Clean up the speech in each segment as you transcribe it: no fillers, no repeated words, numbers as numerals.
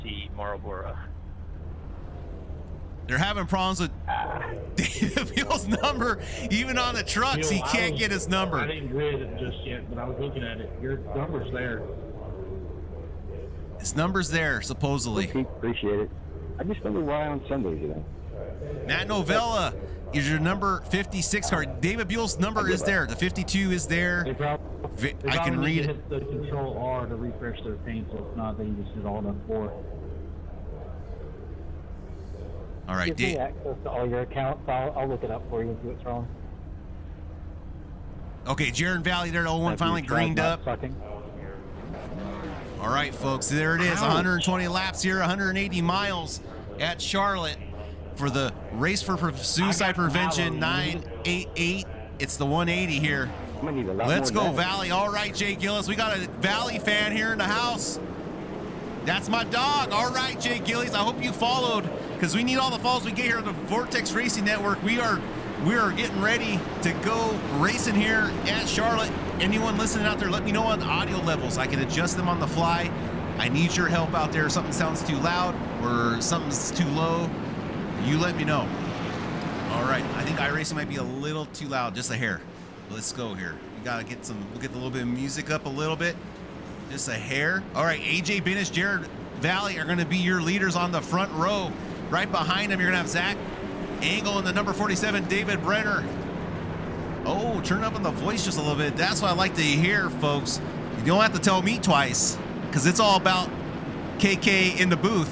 T Marlboro. They're having problems with David Beal's number. Even on the trucks, he can't get his number. I didn't grid it just yet, but I was looking at it. Your number's there. His number's there, supposedly. Appreciate it. I just wonder why on Sundays, you know. Matt Novella is your number 56 card. David Beal's number is there. The 52 is there. I can read it. Hit the Control R to refresh their paint, so it's not they can just hit all enough for. All right, Give me access to all your accounts. I'll look it up for you and see what's wrong. Okay, Jaron Valley there, the 01 finally greened up. Sucking. All right, folks, there it is. 120 laps here, 180 miles at Charlotte for the Race for Suicide Prevention 988. It's the 180 here. Let's go, Valley. All right, Jay Gillis. We got a Valley fan here in the house. That's my dog. All right, Jay Gillies. I hope you followed, because we need all the follows we get here on the Vortex Racing Network. We are getting ready to go racing here at Charlotte. Anyone listening out there, let me know on the audio levels. I can adjust them on the fly. I need your help out there. If something sounds too loud or something's too low, you let me know. All right, I think iRacing might be a little too loud, just a hair. Let's go here. We gotta get we'll get a little bit of music up a little bit. Just a hair. All right, AJ Benish, Jared Valley are gonna be your leaders on the front row. Right behind them, you're gonna have Zach Angle and the number 47, David Brenner. Oh, turn up on the voice just a little bit. That's what I like to hear, folks. You don't have to tell me twice, because it's all about KK in the booth.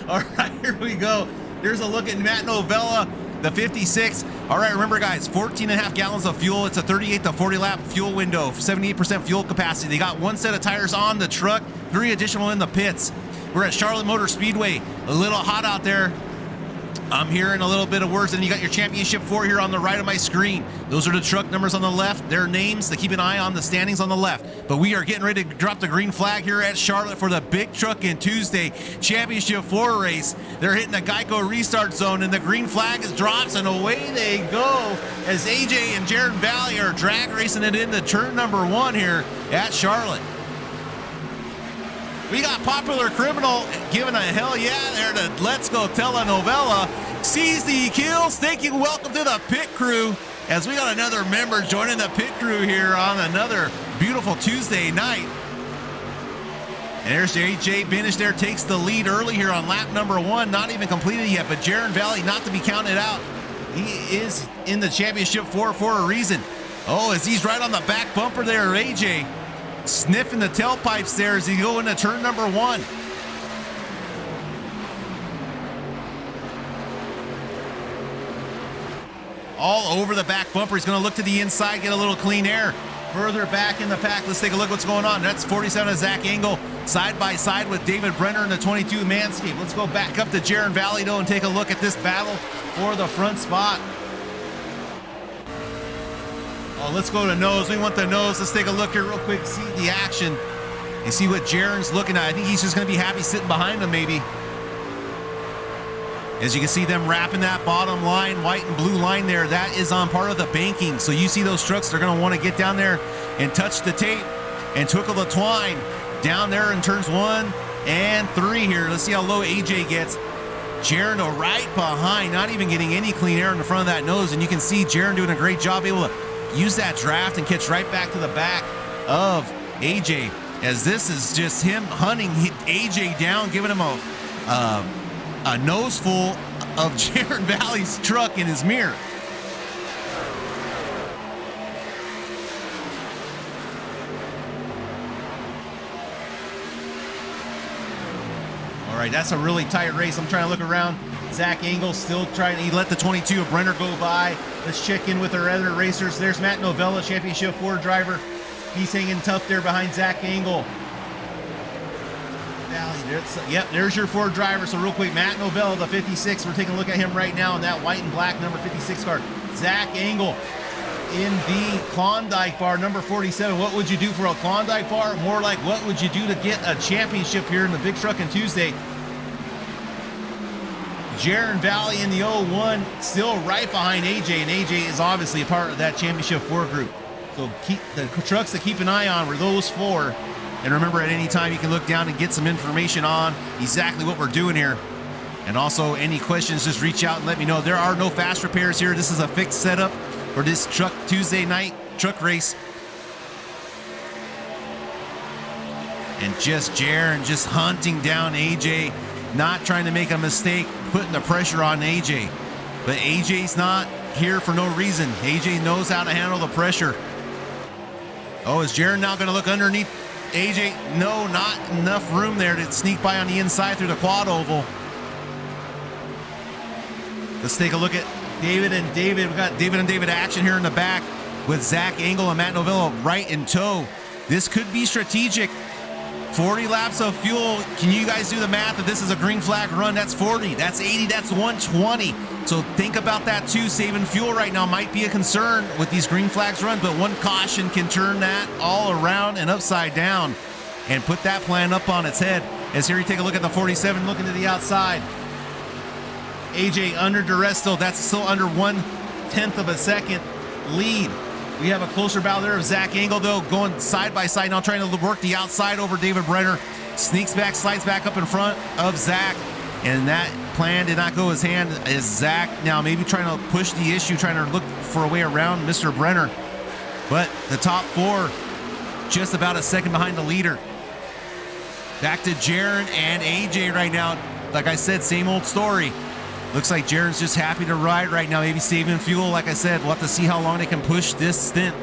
All right, here we go. Here's a look at Matt Novella, the 56. All right, remember, guys, 14.5 gallons of fuel. It's a 38 to 40 lap fuel window, 78% fuel capacity. They got one set of tires on the truck, 3 additional in the pits. We're at Charlotte Motor Speedway. A little hot out there. I'm hearing a little bit of words, and you got your Championship 4 here on the right of my screen. Those are the truck numbers on the left. Their names to keep an eye on, the standings on the left. But we are getting ready to drop the green flag here at Charlotte for the Big Truckin' Tuesday Championship 4 race. They're hitting the Geico restart zone, and the green flag is dropped, and away they go as AJ and Jaron Valley are drag racing it into turn number 1 here at Charlotte. We got Popular Criminal giving a hell yeah there to Let's Go Telenovela. Sees the kills. Thank you. Welcome to the pit crew. As we got another member joining the pit crew here on another beautiful Tuesday night. And there's AJ Benish there, takes the lead early here on lap number 1. Not even completed yet, but Jaron Valley not to be counted out. He is in the Championship 4 for a reason. Oh, as he's right on the back bumper there, AJ. Sniffing the tailpipes there as he go into turn number 1. All over the back bumper. He's going to look to the inside, get a little clean air. Further back in the pack, let's take a look what's going on. That's 47 of Zach Angle side by side with David Brenner in the 22 Manscaped. Let's go back up to Jaron Valley though and take a look at this battle for the front spot. Oh, let's go to nose. We want the nose. Let's take a look here real quick, see the action, and see what Jaron's looking at. I think he's just going to be happy sitting behind him, maybe. As you can see them wrapping that bottom line, white and blue line there, that is on part of the banking. So you see those trucks, they're going to want to get down there and touch the tape and twickle the twine down there in turns 1 and 3 here. Let's see how low AJ gets. Jaron right behind, not even getting any clean air in the front of that nose. And you can see Jaron doing a great job, able to use that draft and catch right back to the back of AJ, as this is just him hunting AJ down, giving him a nose full of Jaron Valley's truck in his mirror. All right, that's a really tight race. I'm trying to look around. Zach Angle still trying. He let the 22 of Brenner go by. Let's check in with our other racers. There's Matt Novella, Championship 4 driver. He's hanging tough there behind Zach Angle. Yep, there's your 4 driver. So real quick, Matt Novella, the 56. We're taking a look at him right now in that white and black number 56 car. Zach Angle in the Klondike bar, number 47. What would you do for a Klondike bar? More like, what would you do to get a championship here in the Big Truckin' Tuesday? Jaron Valley in the 01, still right behind AJ, and AJ is obviously a part of that Championship 4 group. So keep the trucks to keep an eye on were those 4 And remember, at any time, you can look down and get some information on exactly what we're doing here. And also, any questions, just reach out and let me know. There are no fast repairs here. This is a fixed setup for this truck Tuesday night truck race. And just Jaron just hunting down AJ, not trying to make a mistake, putting the pressure on AJ. But AJ's not here for no reason. AJ knows how to handle the pressure. Oh, is Jaron now going to look underneath AJ? No, not enough room there to sneak by on the inside through the quad oval. Let's take a look at David and David. We got David and David action here in the back with Zach Engel and Matt Novello right in tow. This could be strategic. 40 laps of fuel. Can you guys do the math? If this is a green flag run, that's 40, that's 80, that's 120. So think about that too. Saving fuel right now might be a concern with these green flags run, but one caution can turn that all around and upside down and put that plan up on its head. As here you take a look at the 47, looking to the outside. AJ under duress still. That's still under 1/10 of a second lead. We have a closer battle there of Zach Engel, though, going side by side now, trying to work the outside over David Brenner. Sneaks back, slides back up in front of Zach. And that plan did not go his hand as Zach now maybe trying to push the issue, trying to look for a way around Mr. Brenner. But the top four just about a second behind the leader. Back to Jaron and AJ right now. Like I said, same old story. Looks like Jaron's just happy to ride right now, maybe saving fuel. Like I said, we'll have to see how long they can push this stint.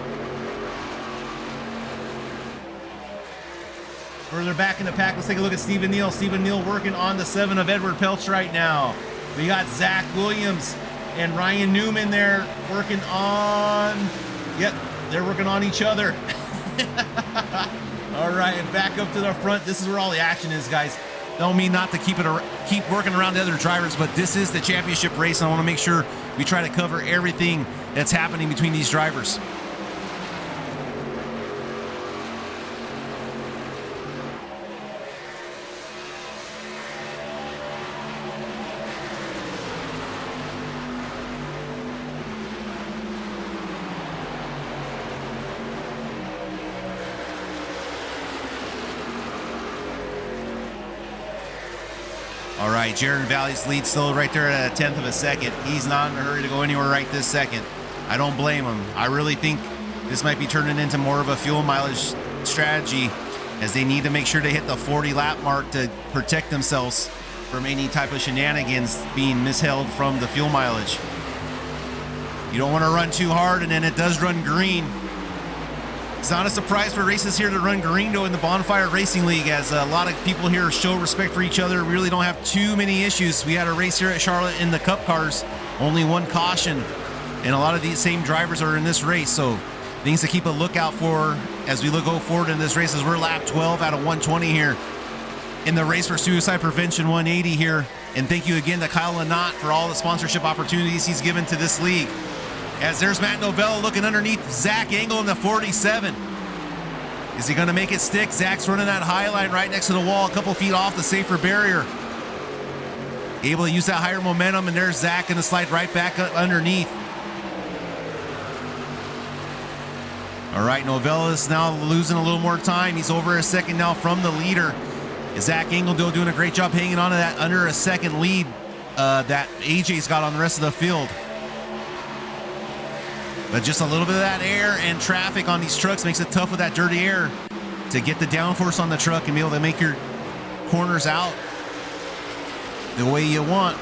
Further back in the pack, let's take a look at Stephen Neal. Stephen Neal working on the 7 of Edward Peltz right now. We got Zach Williams and Ryan Newman there working on, yep, they're working on each other. All right, and back up to the front. This is where all the action is, guys. Don't mean not to keep working around the other drivers, but this is the championship race, and I want to make sure we try to cover everything that's happening between these drivers. All right, Jaron Valley's lead still right there at a 1/10 of a second. He's not in a hurry to go anywhere right this second. I don't blame him. I really think this might be turning into more of a fuel mileage strategy, as they need to make sure they hit the 40 lap mark to protect themselves from any type of shenanigans being misheld from the fuel mileage. You don't want to run too hard, and then it does run green. It's not a surprise for races here to run green, though, in the Bonfire Racing League, as a lot of people here show respect for each other. We really don't have too many issues. We had a race here at Charlotte in the Cup cars, only one caution, and a lot of these same drivers are in this race, so things to keep a lookout for as we go forward in this race, as we're lap 12 out of 120 here in the race for Suicide Prevention 180 here. And thank you again to Kyle Lynott for all the sponsorship opportunities he's given to this league. As there's Matt Novello looking underneath Zach Engel in the 47. Is he going to make it stick? Zach's running that high line right next to the wall, a couple feet off the safer barrier. Able to use that higher momentum, and there's Zach going to slide right back underneath. All right, Novello is now losing a little more time. He's over a second now from the leader. Zach Engel doing a great job hanging on to that under a second lead that AJ's got on the rest of the field. But just a little bit of that air and traffic on these trucks makes it tough with that dirty air to get the downforce on the truck and be able to make your corners out the way you want.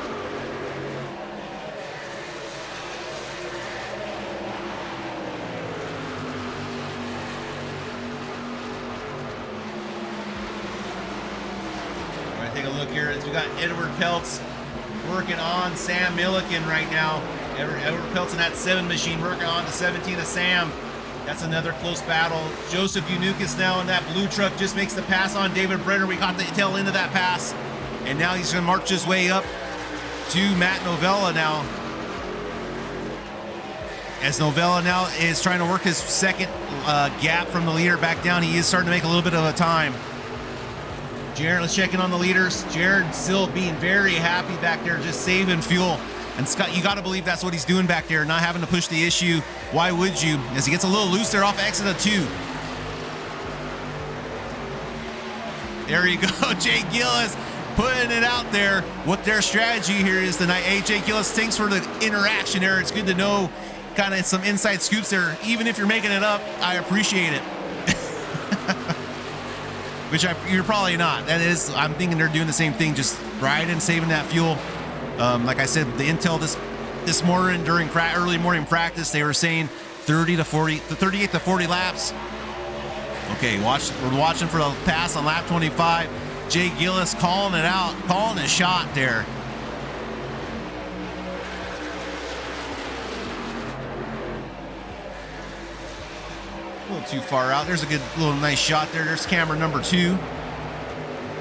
All right, take a look here as we got Edward Peltz working on Sam Milliken right now. Edward Peltz in that 7 machine working on the 17 of Sam. That's another close battle. Joseph Unukas now in that blue truck just makes the pass on David Brenner. We caught the tail end of that pass. And now he's going to march his way up to Matt Novello now. As Novello now is trying to work his second gap from the leader back down. He is starting to make a little bit of a time. Jaron, let's check in on the leaders. Jaron still being very happy back there, just saving fuel. And Scott, you got to believe that's what he's doing back there, not having to push the issue. Why would you? As he gets a little loose there off exit of 2. There you go. Jay Gillis putting it out there. What their strategy here is tonight. Hey, Jay Gillis, thanks for the interaction there. It's good to know kind of some inside scoops there. Even if you're making it up, I appreciate it. Which you're probably not. That is, I'm thinking they're doing the same thing, just riding, saving that fuel. Like I said, the intel this morning during early morning practice, they were saying 38 to 40 laps. Okay, we're watching for the pass on lap 25. Jay Gillis calling it out, calling a shot there. A little too far out. There's a good little nice shot there. There's camera number 2.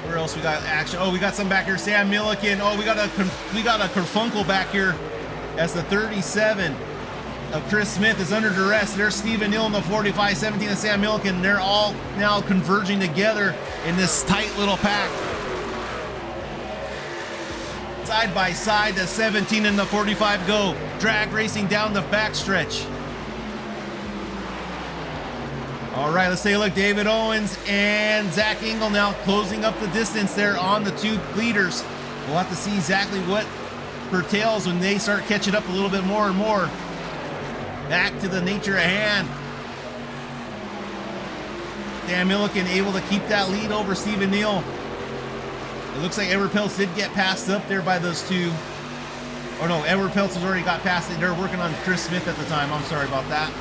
Where else we got action? Oh, we got some back here. Sam Milliken. Oh, we got a kerfunkel back here as the 37 of Chris Smith is under duress. There's Stephen Hill in the 45, 17 of Sam Milliken. They're all now converging together in this tight little pack. Side by side, the 17 and the 45 go. Drag racing down the backstretch. All right, let's take a look. David Owens and Zach Engel now closing up the distance there on the 2 leaders. We'll have to see exactly what pertails when they start catching up a little bit more and more. Back to the nature at hand. Dan Milliken able to keep that lead over Stephen Neal. It looks like Edward Peltz did get passed up there by those 2. Oh no, Edward Peltz has already got past it. They're working on Chris Smith at the time. I'm sorry about that.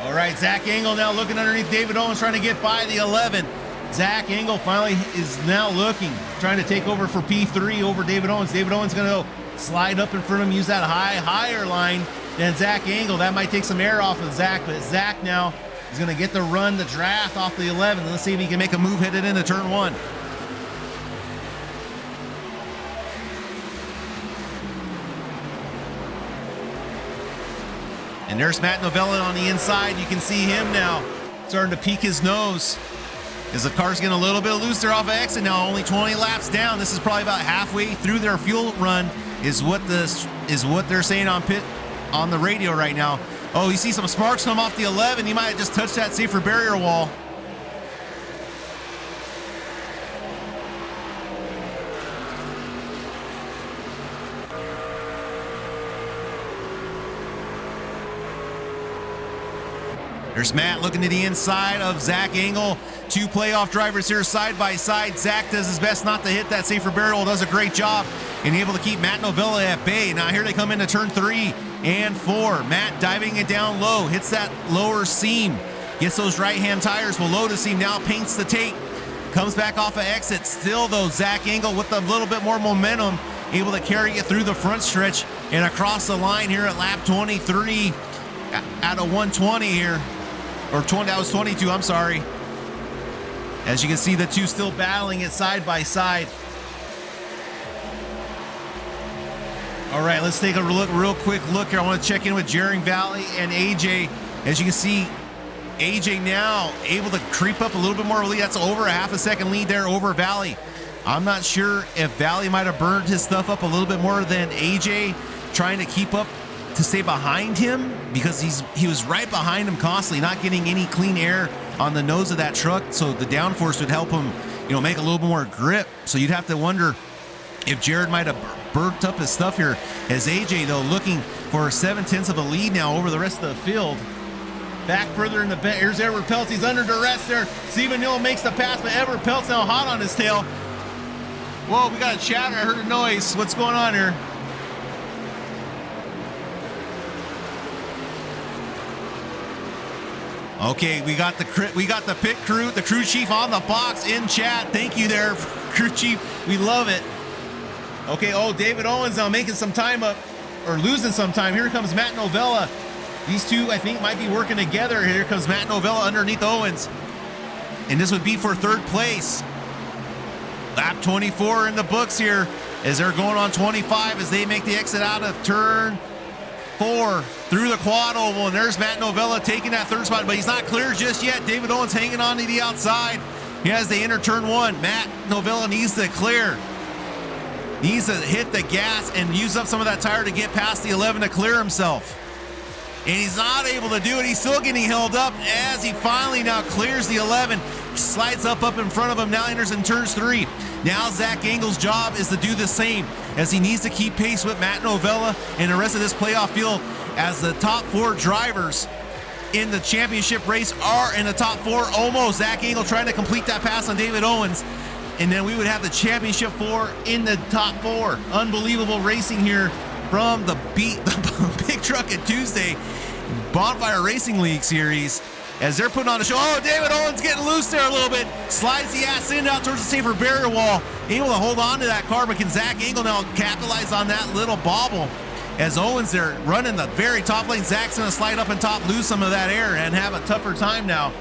All right, Zach Engel now looking underneath David Owens, trying to get by the 11. Zach Engel finally is now looking, trying to take over for P3 over David Owens. David Owens going to go slide up in front of him, use that higher line than Zach Engel. That might take some air off of Zach, but Zach now is going to get the run, the draft off the 11. Let's see if he can make a move headed into turn 1. And there's Matt Novella on the inside. You can see him now starting to peek his nose as the car's getting a little bit loose there off of exit now. Only 20 laps down. This is probably about halfway through their fuel run is what they're saying on the radio right now. Oh, you see some sparks come off the 11. You might have just touched that safer barrier wall. There's Matt looking to the inside of Zach Engel. 2 playoff drivers here side by side. Zach does his best not to hit that safer barrel. Does a great job and able to keep Matt Novella at bay. Now here they come into turn 3 and 4. Matt diving it down low. Hits that lower seam. Gets those right-hand tires below the seam. Now paints the tape. Comes back off of exit. Still though, Zach Engel with a little bit more momentum. Able to carry it through the front stretch and across the line here at lap 23 out of 120 here. Or 20, that was 22, I'm sorry. As you can see, the 2 still battling it side by side. All right, let's take a real quick look here. I want to check in with Jaring Valley and AJ. As you can see, AJ now able to creep up a little bit more lead. That's over a half a second lead there over Valley. I'm not sure if Valley might have burned his stuff up a little bit more than AJ, trying to keep up to stay behind him, because he was right behind him constantly, not getting any clean air on the nose of that truck, so the downforce would help him, make a little bit more grip. So you'd have to wonder if Jared might have burnt up his stuff here, as AJ though looking for 7/10 of a lead now over the rest of the field. Back further in the bed, here's Edward Peltz. He's under duress there. Stephen Neal makes the pass, but Edward Peltz now hot on his tail. Whoa, we got a chatter. I heard a noise. What's going on here? Okay, we got the pit crew, the crew chief on the box in chat. Thank you there, crew chief. We love it. Okay, oh, David Owens now making some time up, or losing some time. Here comes Matt Novella. These 2, I think, might be working together. Here comes Matt Novella underneath Owens. And this would be for 3rd place. Lap 24 in the books here as they're going on 25 as they make the exit out of turn 4 through the quad oval, and there's Matt Novella taking that third spot, but he's not clear just yet. David Owens hanging on to the outside. He has the inner turn 1. Matt Novella needs to clear. Needs to hit the gas and use up some of that tire to get past the 11 to clear himself. And he's not able to do it. He's still getting held up as he finally now clears the 11, slides up in front of him, now enters in turns 3. Now Zach Engel's job is to do the same, as he needs to keep pace with Matt Novella and the rest of this playoff field, as the top 4 drivers in the championship race are in the top 4 almost. Zach Engel trying to complete that pass on David Owens, and then we would have the championship 4 in the top 4. Unbelievable racing here from the Big Truckin' Tuesday Bonfire Racing League Series, as they're putting on a show. Oh, David Owens getting loose there a little bit. Slides the ass in out towards the safer barrier wall. Able to hold on to that car, but can Zach Engel now capitalize on that little bobble? As Owens there running the very top lane. Zach's going to slide up and top, lose some of that air, and have a tougher time now.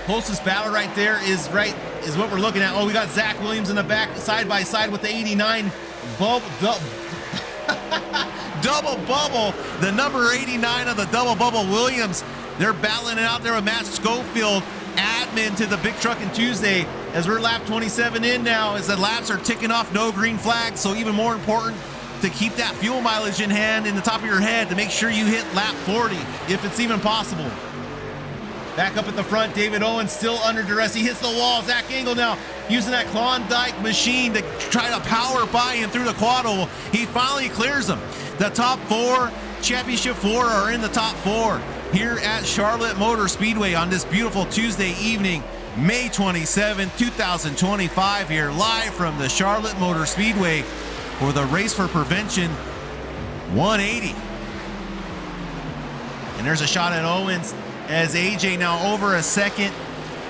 Closest battle right there is what we're looking at. Oh, we got Zach Williams in the back, side by side with the 89 double bubble, the number 89 of the double bubble Williams. They're battling it out there with Matt Schofield, admin to the Big Truckin' Tuesday, as we're lap 27 in now, as the laps are ticking off, no green flags. So even more important to keep that fuel mileage in hand, in the top of your head, to make sure you hit lap 40 if it's even possible. Back up at the front, David Owens still under duress. He hits the wall. Zach Engel now using that Klondike machine to try to power by him through the quad oval. He finally clears them. The top 4, championship 4, are in the top 4 here at Charlotte Motor Speedway on this beautiful Tuesday evening, May 27, 2025, here live from the Charlotte Motor Speedway for the Race for Prevention 180. And there's a shot at Owens, as AJ now over a second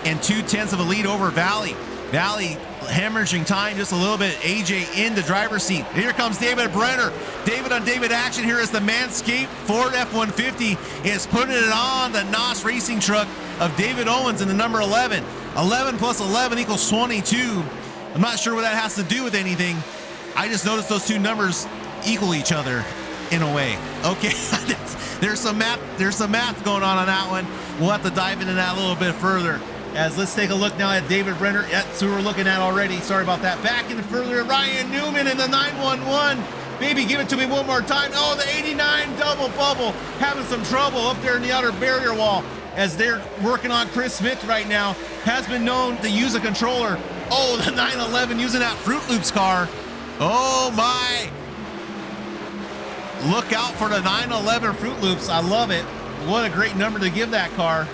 and 2/10 of a lead over Valley. Valley hemorrhaging time just a little bit. AJ in the driver's seat. Here comes David Brenner. David on David action here as the Manscaped Ford F-150 is putting it on the NOS racing truck of David Owens in the number 11. 11 plus 11 equals 22. I'm not sure what that has to do with anything. I just noticed those two numbers equal each other in a way. Okay, there's some math going on that one. We'll have to dive into that a little bit further. As let's take a look now at David Brenner. That's who we're looking at already. Sorry about that. Back in further, Ryan Newman in the 911. Baby, give it to me one more time. Oh, the 89 double bubble having some trouble up there in the outer barrier wall, as they're working on Chris Smith right now. Has been known to use a controller. Oh, the 911 using that Fruit Loops car. Oh my. Look out for the 911 Fruit Loops. I love it. What a great number to give that car.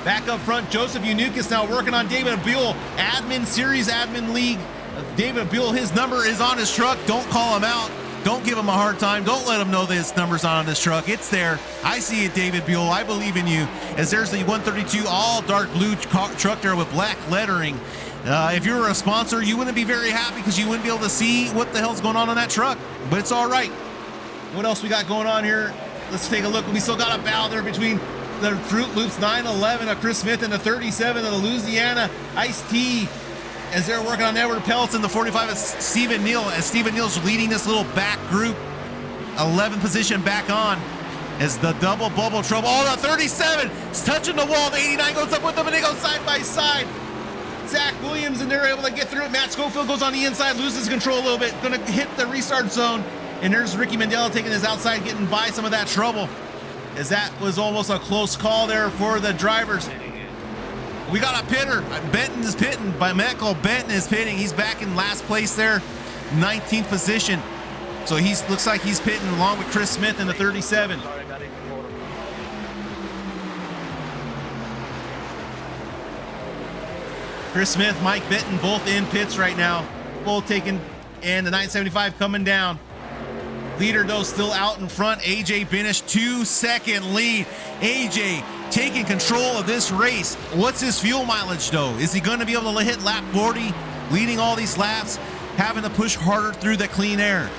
Back up front, Joseph Unukas now working on David Buell. Admin Series, Admin League. David Buell, his number is on his truck. Don't call him out. Don't give him a hard time. Don't let him know that his number's not on his truck. It's there. I see it, David Buell. I believe in you. As there's the 132 all dark blue truck there with black lettering. If you were a sponsor, you wouldn't be very happy because you wouldn't be able to see what the hell's going on that truck. But it's all right. What else we got going on here? Let's take a look. We still got a battle there between the Fruit Loops 911 of Chris Smith and the 37 of the Louisiana Iced Tea, as they're working on Edward Peltz, in the 45 of Stephen Neal, as Stephen Neal's leading this little back group. 11th position back on as the double bubble trouble. Oh, the 37 is touching the wall. The 89 goes up with them and they go side by side. Zach Williams, and they're able to get through it. Matt Schofield goes on the inside, loses control a little bit, gonna hit the restart zone. And there's Ricky Mandela taking his outside, getting by some of that trouble, as that was almost a close call there for the drivers. We got a pitter. Benton is pitting. Michael Benton is pitting. He's back in last place there, 19th position. So looks like he's pitting along with Chris Smith in the 37. Chris Smith, Mike Benton, both in pits right now. Both taking, and the 975 coming down. Leader though still out in front. AJ Binish, 2-second lead. AJ taking control of this race. What's his fuel mileage though? Is he going to be able to hit lap 40, leading all these laps, having to push harder through the clean air?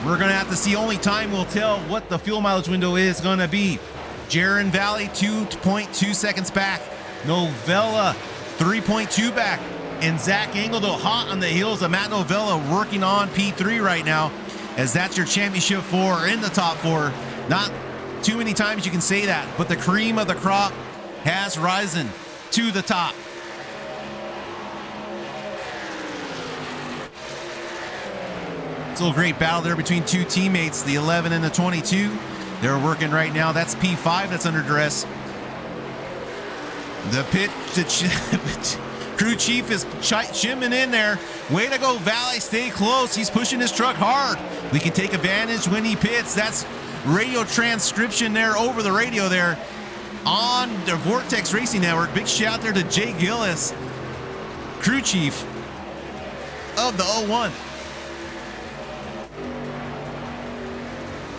We're going to have to see. Only time will tell what the fuel mileage window is going to be. Jaron Valley, 2.2 seconds back. Novella, 3.2 back. And Zach Engel, though, hot on the heels of Matt Novella, working on P3 right now, as that's your championship 4 in the top 4. Not too many times you can say that, but the cream of the crop has risen to the top. Still a great battle there between two teammates, the 11 and the 22. They're working right now. That's P5 that's under duress. The crew chief is shimming in there. Way to go, Valley. Stay close. He's pushing his truck hard. We can take advantage when he pits. That's radio transcription there over the radio there on the Vortex Racing Network. Big shout there to Jay Gillis, crew chief of the 01.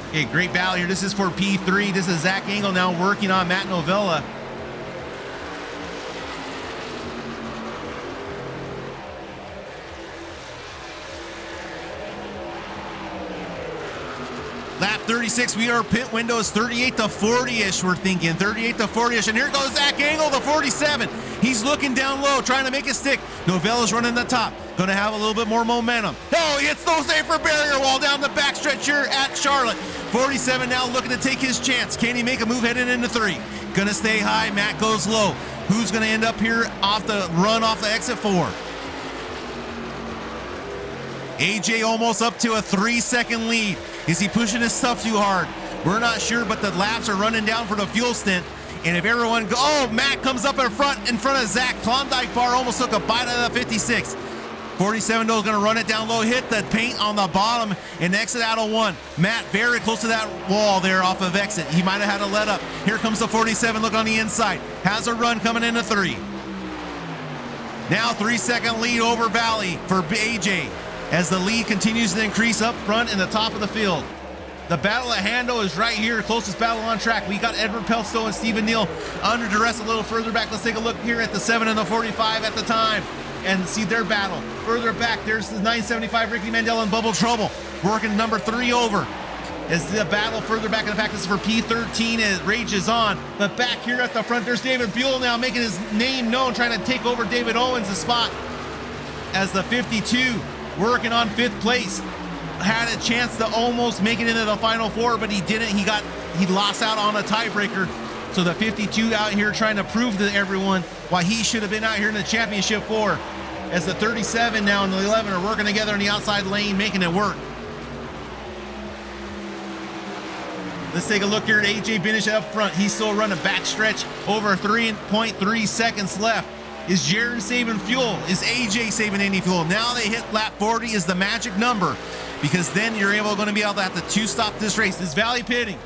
Okay, great battle here. This is for P3. This is Zach Engel now working on Matt Novella. Lap 36, we are pit windows 38 to 40-ish, we're thinking. 38 to 40-ish, and here goes Zach Engel, the 47. He's looking down low, trying to make it stick. Novella's running the top, gonna have a little bit more momentum. Oh, he hits no safer barrier wall down the backstretch here at Charlotte. 47 now looking to take his chance. Can he make a move heading into 3? Gonna stay high, Matt goes low. Who's gonna end up here off the run off the exit 4? AJ almost up to a 3-second lead. Is he pushing his stuff too hard? We're not sure, but the laps are running down for the fuel stint. And if everyone Matt comes up in front of Zach. Klondike bar almost took a bite out of the 56. 47 though is gonna run it down low, hit the paint on the bottom and exit out of 1. Matt very close to that wall there off of exit. He might have had a let up. Here comes the 47, look on the inside. Has a run coming into 3. Now 3-second lead over Valley for AJ, as the lead continues to increase up front in the top of the field. The battle at hand, though, is right here, closest battle on track. We got Edward Pelstow and Stephen Neal under duress a little further back. Let's take a look here at the 7 and the 45 at the time and see their battle. Further back, there's the 975 Ricky Mandel and Bubble Trouble working number 3 over. As the battle further back in the pack, this is for P13 as it rages on. But back here at the front, there's David Buell now making his name known, trying to take over David Owens' spot as the 52 working on 5th place. Had a chance to almost make it into the final 4, but he didn't. He lost out on a tiebreaker. So the 52 out here trying to prove to everyone why he should have been out here in the championship 4. As the 37 now and the 11 are working together in the outside lane, making it work. Let's take a look here at AJ Binish up front. He's still running backstretch, over 3.3 seconds left. Is Jaron saving fuel? Is AJ saving any fuel? Now they hit lap 40 is the magic number, because then you're going to be able to have to 2-stop this race. Is Valley pitting?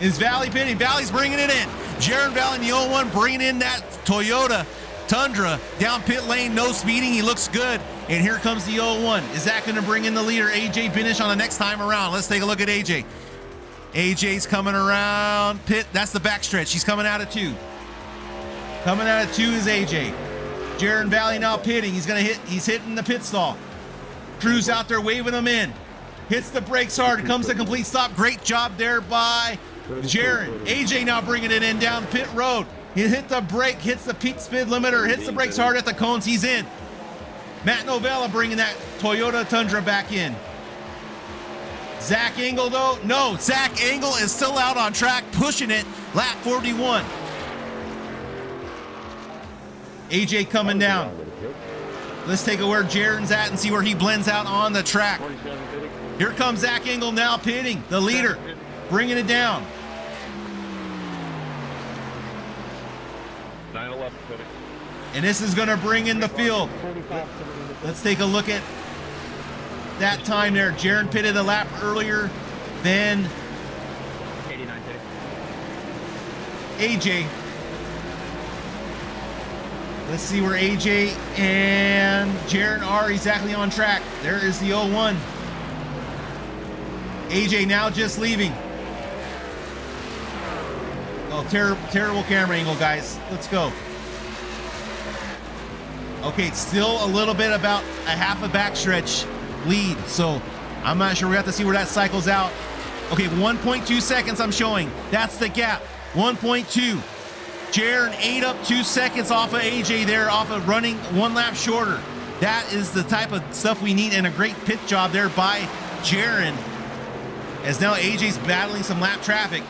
Is Valley pitting? Valley's bringing it in. Jaron Valley in the 01 bringing in that Toyota Tundra down pit lane, no speeding. He looks good. And here comes the 01. Is that going to bring in the leader, AJ Binish, on the next time around? Let's take a look at AJ. AJ's coming around pit. That's the backstretch. He's coming out of 2. Coming out of 2 is AJ. Jaron Valley now pitting. He's hitting the pit stall. Crew's out there waving him in. Hits the brakes hard. Comes to complete stop. Great job there by Jaron. AJ now bringing it in down pit road. He hit the brake, hits the peak speed limiter, hits the brakes hard at the cones. He's in. Matt Novella bringing that Toyota Tundra back in. Zach Engel though, no, Zach Engel is still out on track, pushing it. Lap 41. AJ coming down. Let's take a where Jaron's at and see where he blends out on the track. Here comes Zach Engel now pitting, the leader, bringing it down. 9-11 pitting. And this is going to bring in the field. Let's take a look at that time there. Jaron pitted a lap earlier than 89 AJ. Let's see where AJ and Jaron are exactly on track. There is the 01. AJ now just leaving. Oh, terrible camera angle, guys. Let's go. Okay, it's still a little bit about a half a backstretch lead, so I'm not sure. We have to see where that cycles out. Okay, 1.2 seconds I'm showing. That's the gap. 1.2. Jaron ate up 2 seconds off of AJ there, off of running 1 lap shorter. That is the type of stuff we need, and a great pit job there by Jaron. As now AJ's battling some lap traffic.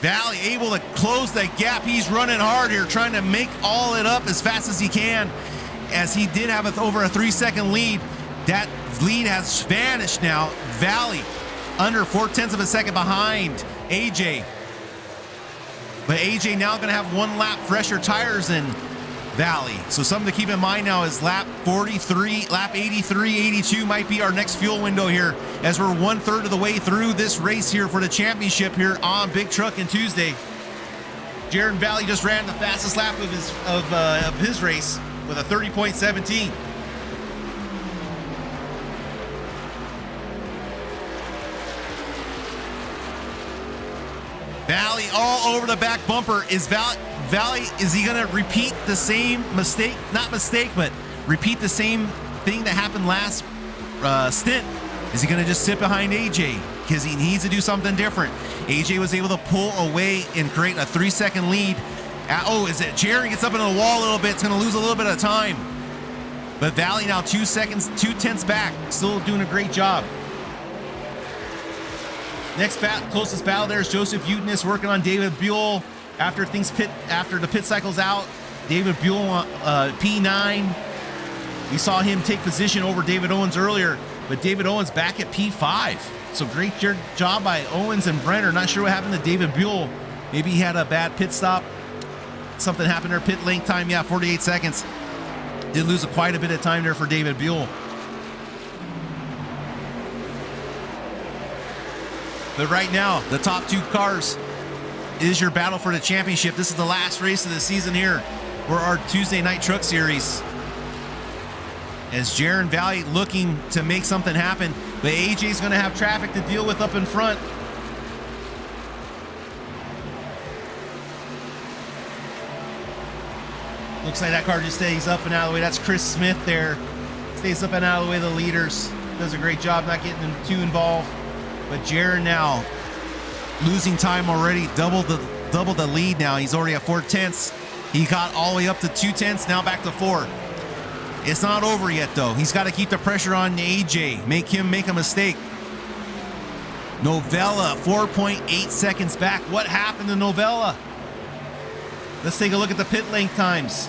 Valley able to close that gap. He's running hard here, trying to make all it up as fast as he can, as he did have over a 3-second lead. That lead has vanished now. Valley under 0.4 of a second behind AJ. But AJ now going to have 1 lap fresher tires than Valley. So something to keep in mind now is lap 43, lap 83, 82 might be our next fuel window here, as we're 1/3 of the way through this race here for the championship here on Big Truck and Tuesday. Jaron Valley just ran the fastest lap of his race with a 30.17. Valley all over the back bumper. Is Valley, is he going to repeat the same mistake? Not mistake, but repeat the same thing that happened last stint? Is he going to just sit behind AJ? Because he needs to do something different. AJ was able to pull away and create a 3-second lead. Is it Jaron gets up into the wall a little bit? It's going to lose a little bit of time. But Valley now 2 seconds, 2/10 back. Still doing a great job. Next closest battle there is Joseph Utenis working on David Buell after the pit cycle's out. David Buell on P9. We saw him take position over David Owens earlier, but David Owens back at P5. So great job by Owens and Brenner. Not sure what happened to David Buell. Maybe he had a bad pit stop. Something happened there. Pit length time, yeah, 48 seconds. Did lose quite a bit of time there for David Buell. But right now, the top 2 cars is your battle for the championship. This is the last race of the season here for our Tuesday Night Truck Series. As Jaron Valley looking to make something happen, but AJ's going to have traffic to deal with up in front. Looks like that car just stays up and out of the way. That's Chris Smith there. Stays up and out of the way of the leaders. Does a great job not getting too involved. But Jaron now losing time already, double the lead now. He's already at 4/10. He got all the way up to 2/10, now back to 4. It's not over yet though. He's got to keep the pressure on AJ, make him make a mistake. Novella 4.8 seconds back. What happened to Novella? Let's take a look at the pit length times.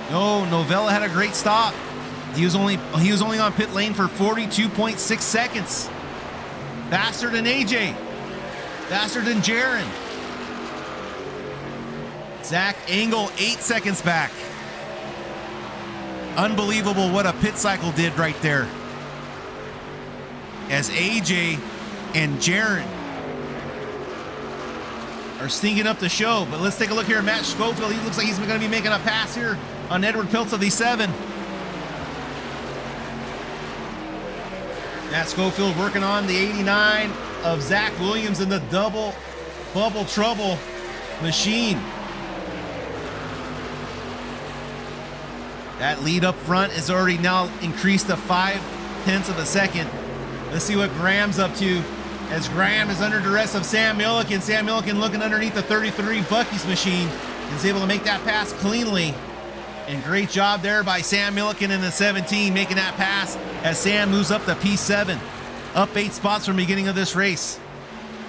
No, Novella had a great stop. He was only on pit lane for 42.6 seconds. Faster than AJ. Faster than Jaron. Zach Engel 8 seconds back. Unbelievable what a pit cycle did right there. As AJ and Jaron are sneaking up the show. But let's take a look here at Matt Schofield. He looks like he's going to be making a pass here on Edward Piltz of the 7. Matt Schofield working on the 89 of Zach Williams in the double bubble trouble machine. That lead up front is already now increased to 0.5 of a second. Let's see what Graham's up to, as Graham is under duress of Sam Milliken. Sam Milliken looking underneath the 33 Bucky's machine is able to make that pass cleanly. And great job there by Sam Milliken in the 17, making that pass as Sam moves up to P7. Up 8 spots from the beginning of this race.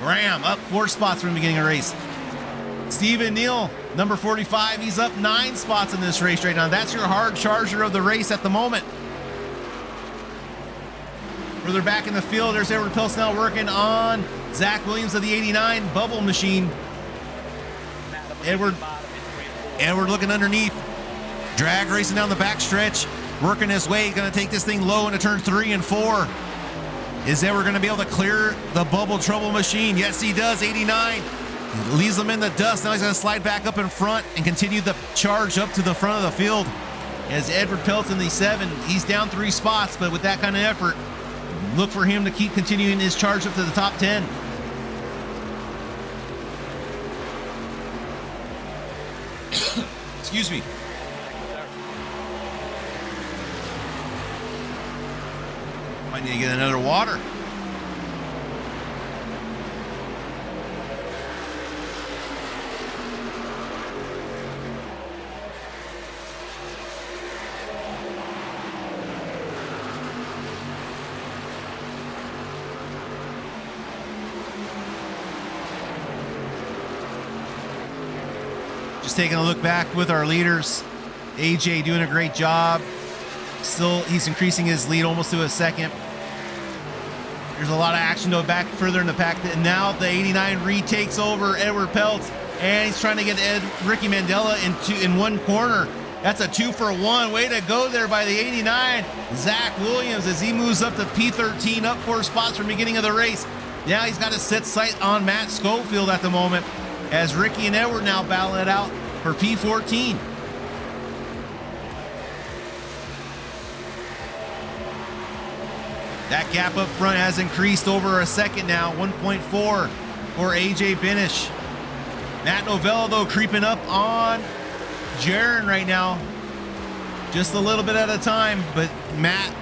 Graham up 4 spots from the beginning of the race. Stephen Neal, number 45, he's up 9 spots in this race right now. That's your hard charger of the race at the moment. Further back in the field, there's Edward Piltz now working on Zach Williams of the 89 bubble machine. Edward looking underneath. Drag racing down the backstretch, working his way, going to take this thing low into turn 3 and 4. Is Edward going to be able to clear the bubble trouble machine? Yes, he does. 89 leaves him in the dust. Now he's going to slide back up in front and continue the charge up to the front of the field. As Edward Piltz in the 7, he's down 3 spots, but with that kind of effort, look for him to keep continuing his charge up to the top 10. Excuse me. Might need to get another water. Just taking a look back with our leaders. AJ doing a great job. Still, he's increasing his lead almost to a second. There's a lot of action though back further in the pack. And now the 89 retakes over Edward Peltz, and he's trying to get Ricky Mandela in one corner. That's a 2-for-1. Way to go there by the 89. Zach Williams as he moves up to P13, up 4 spots from the beginning of the race. Now he's got to set sight on Matt Schofield at the moment, as Ricky and Edward now battle it out for P14. That gap up front has increased over a second now, 1.4 for AJ Binish. Matt Novella, though, creeping up on Jaron right now. Just a little bit at a time, but Matt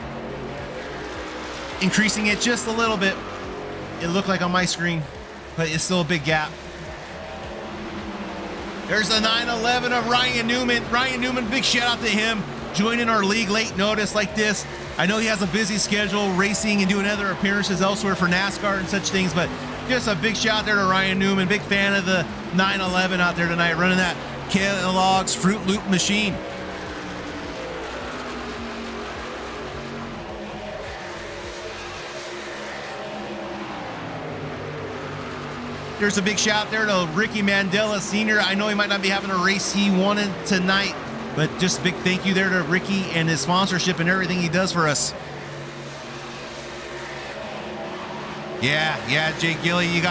increasing it just a little bit. It looked like on my screen, but it's still a big gap. There's the 911 of Ryan Newman. Ryan Newman, big shout out to him, joining our league late notice like this. I know he has a busy schedule racing and doing other appearances elsewhere for NASCAR and such things, but just a big shout out there to Ryan Newman. Big fan of the 911 out there tonight, running that Kellogg's Fruit Loop machine. There's a big shout there to Ricky Mandela Sr. I know he might not be having a race he wanted tonight, but just a big thank you there to Ricky and his sponsorship and everything he does for us. Yeah, Jake Gilly, he's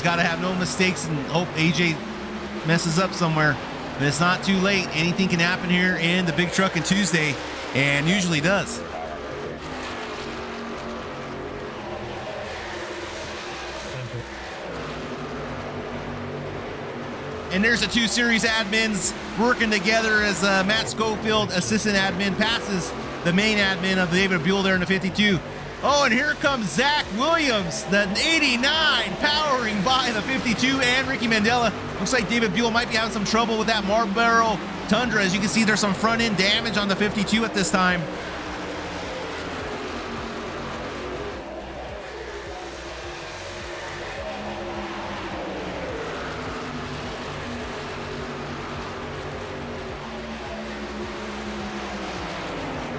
gotta have no mistakes and hope AJ messes up somewhere. But it's not too late. Anything can happen here in the big truck on Tuesday, and usually does. And there's the 2 series admins working together as Matt Schofield, assistant admin, passes the main admin of David Buell there in the 52. Oh, and here comes Zach Williams, the 89, powering by the 52, and Ricky Mandela. Looks like David Buell might be having some trouble with that Marlboro Tundra. As you can see, there's some front end damage on the 52 at this time.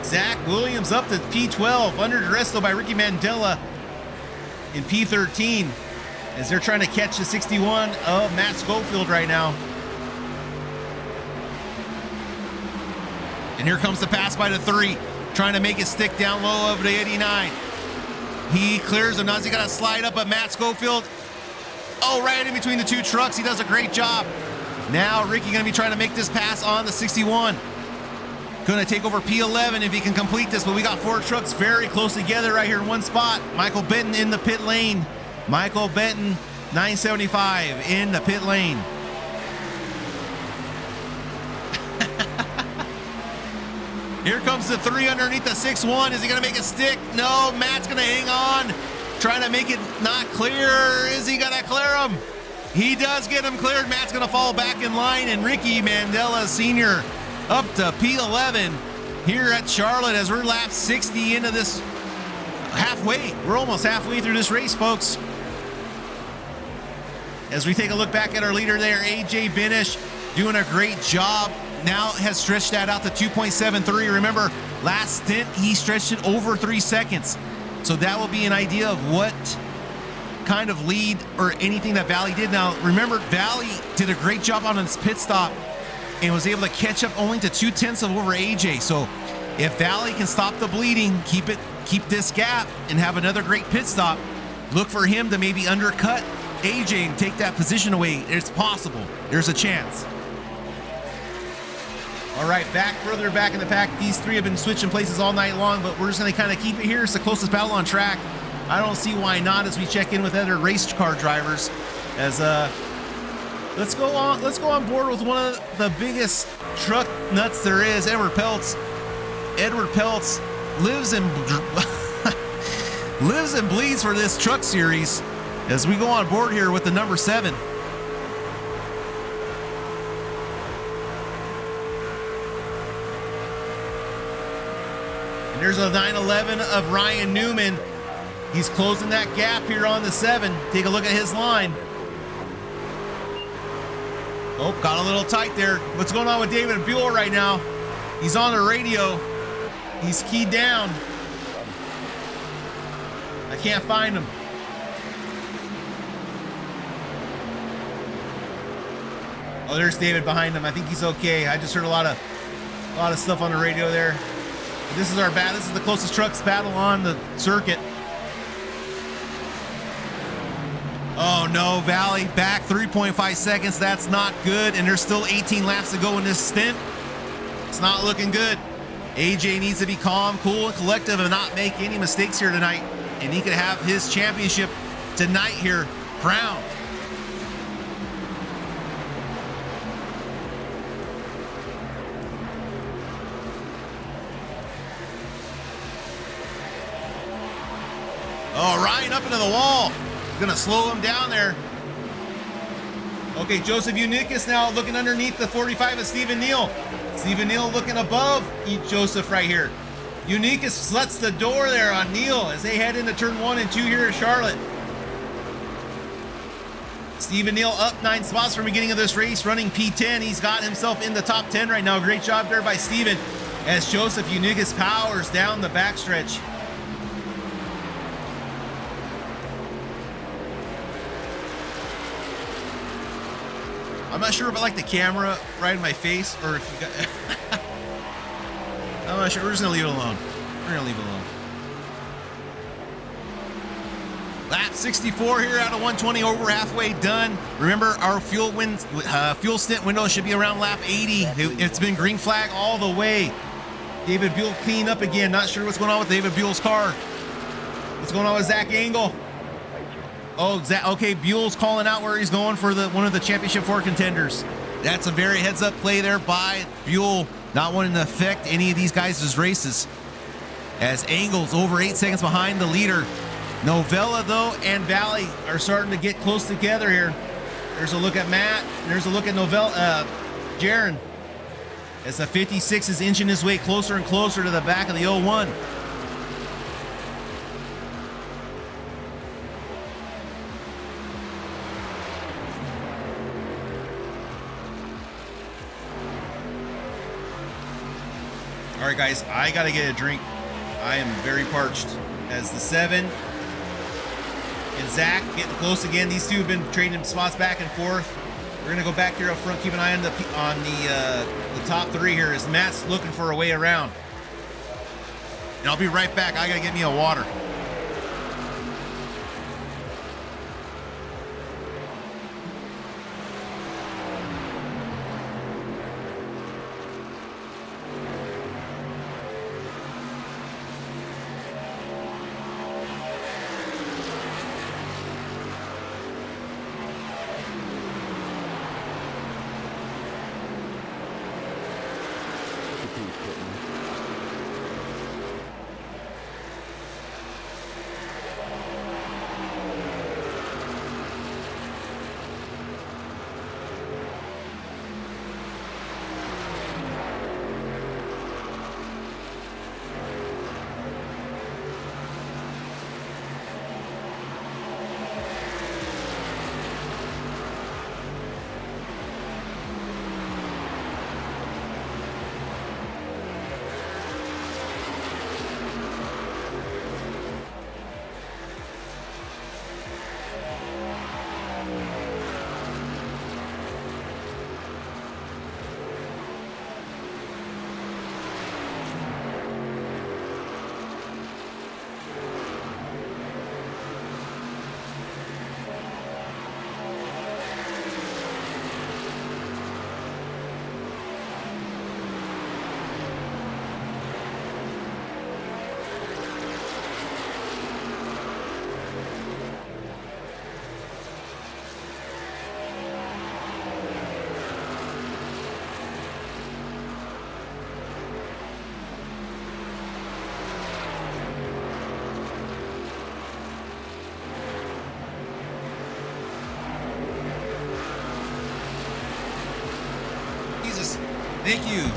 Zach Williams up to P12, under duress though by Ricky Mandela in P13, as they're trying to catch the 61 of Matt Schofield right now. And here comes the pass by the 3, trying to make it stick down low of the 89. He clears him. Now he's got to slide up at Matt Schofield. Oh, right in between the 2 trucks. He does a great job. Now Ricky going to be trying to make this pass on the 61. Going to take over P11 if he can complete this, but we got 4 trucks very close together right here in one spot. Michael Benton in the pit lane. Michael Benton, 975 in the pit lane. Here comes the 3 underneath the 6-1. Is he going to make it stick? No, Matt's going to hang on, trying to make it not clear. Is he going to clear him? He does get him cleared. Matt's going to fall back in line, and Ricky Mandela Sr. up to P11 here at Charlotte as we're lap 60 into this halfway. We're almost halfway through this race, folks. As we take a look back at our leader there, AJ Binish, doing a great job. Now has stretched that out to 2.73. Remember, last stint, he stretched it over 3 seconds. So that will be an idea of what kind of lead or anything that Valley did. Now, remember, Valley did a great job on his pit stop and was able to catch up only to 0.2 of over AJ. So if Valley can stop the bleeding, keep this gap, and have another great pit stop, look for him to maybe undercut AJ and take that position away. It's possible. There's a chance. All right, further back in the pack. These 3 have been switching places all night long, but we're just going to kind of keep it here. It's the closest battle on track. I don't see why not as we check in with other race car drivers. As let's go on board with one of the biggest truck nuts there is, Edward Peltz. Edward Peltz lives and bleeds for this truck series as we go on board here with the number 7. And there's a 911 of Ryan Newman. He's closing that gap here on the 7. Take a look at his line. Oh, got a little tight there. What's going on with David Buell right now? He's on the radio. He's keyed down. I can't find him. Oh, there's David behind him. I think he's okay. I just heard a lot of stuff on the radio there. But this is our battle. This is the closest trucks battle on the circuit. Oh no, Valley back 3.5 seconds. That's not good. And there's still 18 laps to go in this stint. It's not looking good. AJ needs to be calm, cool, and collective and not make any mistakes here tonight. And he could have his championship tonight here crowned. Oh, Ryan up into the wall. Gonna slow him down there. Okay, Joseph Unicus now looking underneath the 45 of Stephen Neal. Stephen Neal looking above Joseph right here. Unicus sluts the door there on Neal as they head into turn 1 and 2 here at Charlotte. Stephen Neal up 9 spots from the beginning of this race, running P10. He's got himself in the top 10 right now. Great job there by Stephen as Joseph Unicus powers down the backstretch. I'm not sure if I like the camera right in my face or if you got... I'm not sure. We're just going to leave it alone. We're going to leave it alone. Lap 64 here out of 120, over halfway done. Remember, our fuel stint window should be around lap 80. It's been green flag all the way. David Buell cleaned up again. Not sure what's going on with David Buell's car. What's going on with Zach Engel? Oh, okay, Buell's calling out where he's going for one of the Championship 4 contenders. That's a very heads-up play there by Buell, not wanting to affect any of these guys' races. As Engel's over 8 seconds behind the leader. Novella, though, and Valley are starting to get close together here. There's a look at Matt. There's a look at Novella, Jaron. As the 56 is inching his way closer and closer to the back of the 01. All right, guys, I got to get a drink. I am very parched. As the 7 and Zach getting close again. These two have been trading spots back and forth. We're going to go back here up front. Keep an eye on the top 3 here as Matt's looking for a way around. And I'll be right back. I got to get me a water.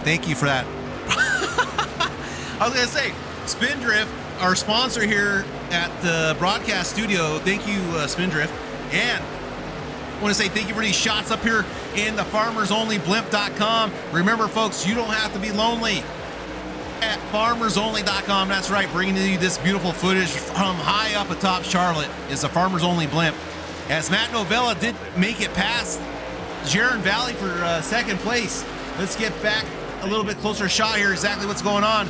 Thank you for that. I was gonna say, Spindrift, our sponsor here at the broadcast studio. Thank you, Spindrift. And want to say thank you for these shots up here in the farmersonlyblimp.com. Remember, folks, you don't have to be lonely. At farmersonly.com, that's right, bringing you this beautiful footage from high up atop Charlotte is the Farmers Only Blimp. As Matt Novella did make it past Jaron Valley for second place. Let's get back a little bit closer shot here, exactly what's going on.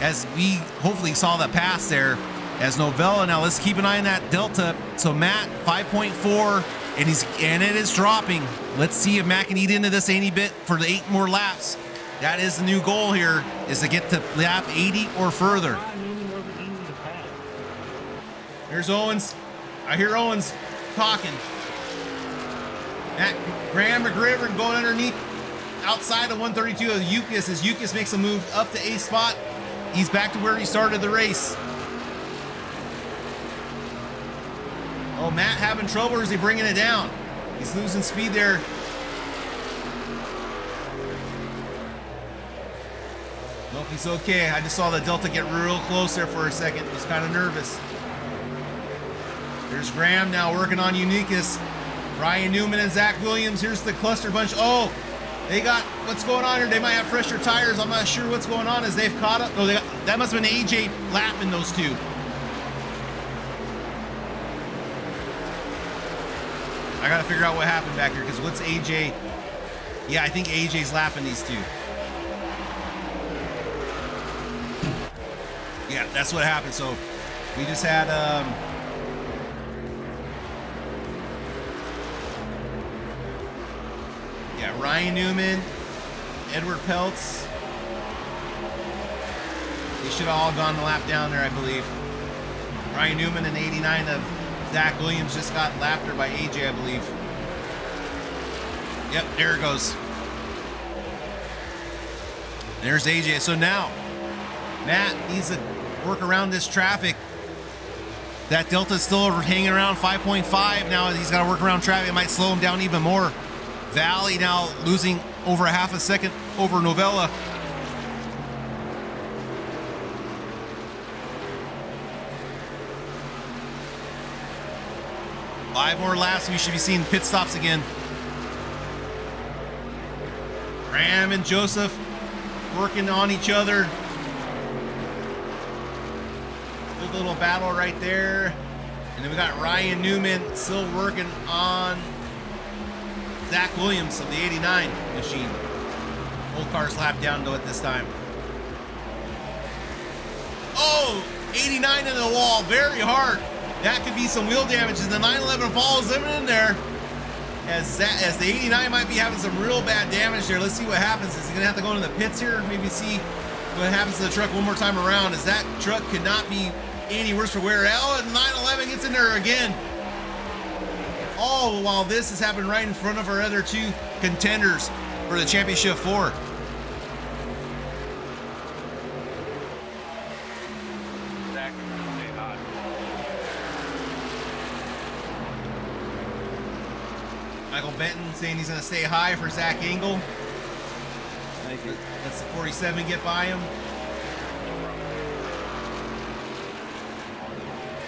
As we hopefully saw the pass there. As Novella, now let's keep an eye on that delta. So Matt, 5.4, and it is dropping. Let's see if Matt can eat into this any bit for the 8 more laps. That is the new goal here, is to get to lap 80 or further. There's Owens. I hear Owens talking. Graham McGriven going underneath, outside of 132 of Yukis, as Yukis makes a move up to 8th spot. He's back to where he started the race. Oh, Matt having trouble, or is he bringing it down? He's losing speed there. Nope, he's okay. I just saw the Delta get real close there for a second. I was kind of nervous. There's Graham now working on Uniqueness. Ryan Newman and Zach Williams. Here's the cluster bunch. Oh, they got, what's going on here? They might have fresher tires. I'm not sure what's going on as they've caught up. Oh, that must have been AJ lapping those two. I got to figure out what happened back here, because what's AJ? Yeah, I think AJ's lapping these two. Yeah, that's what happened. So we just had yeah, Ryan Newman, Edward Peltz. They should have all gone the lap down there, I believe. Ryan Newman and 89 of Zach Williams just got lapped there by AJ, I believe. Yep, there it goes. There's AJ. So now Matt needs to work around this traffic. That Delta's still hanging around 5.5. Now he's got to work around traffic. It might slow him down even more. Valley now losing over a half a second over Novella. Five more laps, we should be seeing pit stops again. Graham and Joseph working on each other. Good little battle right there. And then we got Ryan Newman still working on Zach Williams of the 89 machine. Old car's lapped down to it this time. Oh, 89 into the wall, very hard. That could be some wheel damage, and the 911 follows them in there. As the 89 might be having some real bad damage there. Let's see what happens. Is he gonna have to go into the pits here? Maybe see what happens to the truck one more time around, as that truck could not be any worse for wear. Oh, and 911 gets in there again. All while this is happening right in front of our other two contenders for the championship 4. Michael Benton saying he's going to stay high for Zach Engel. Let's the 47 get by him.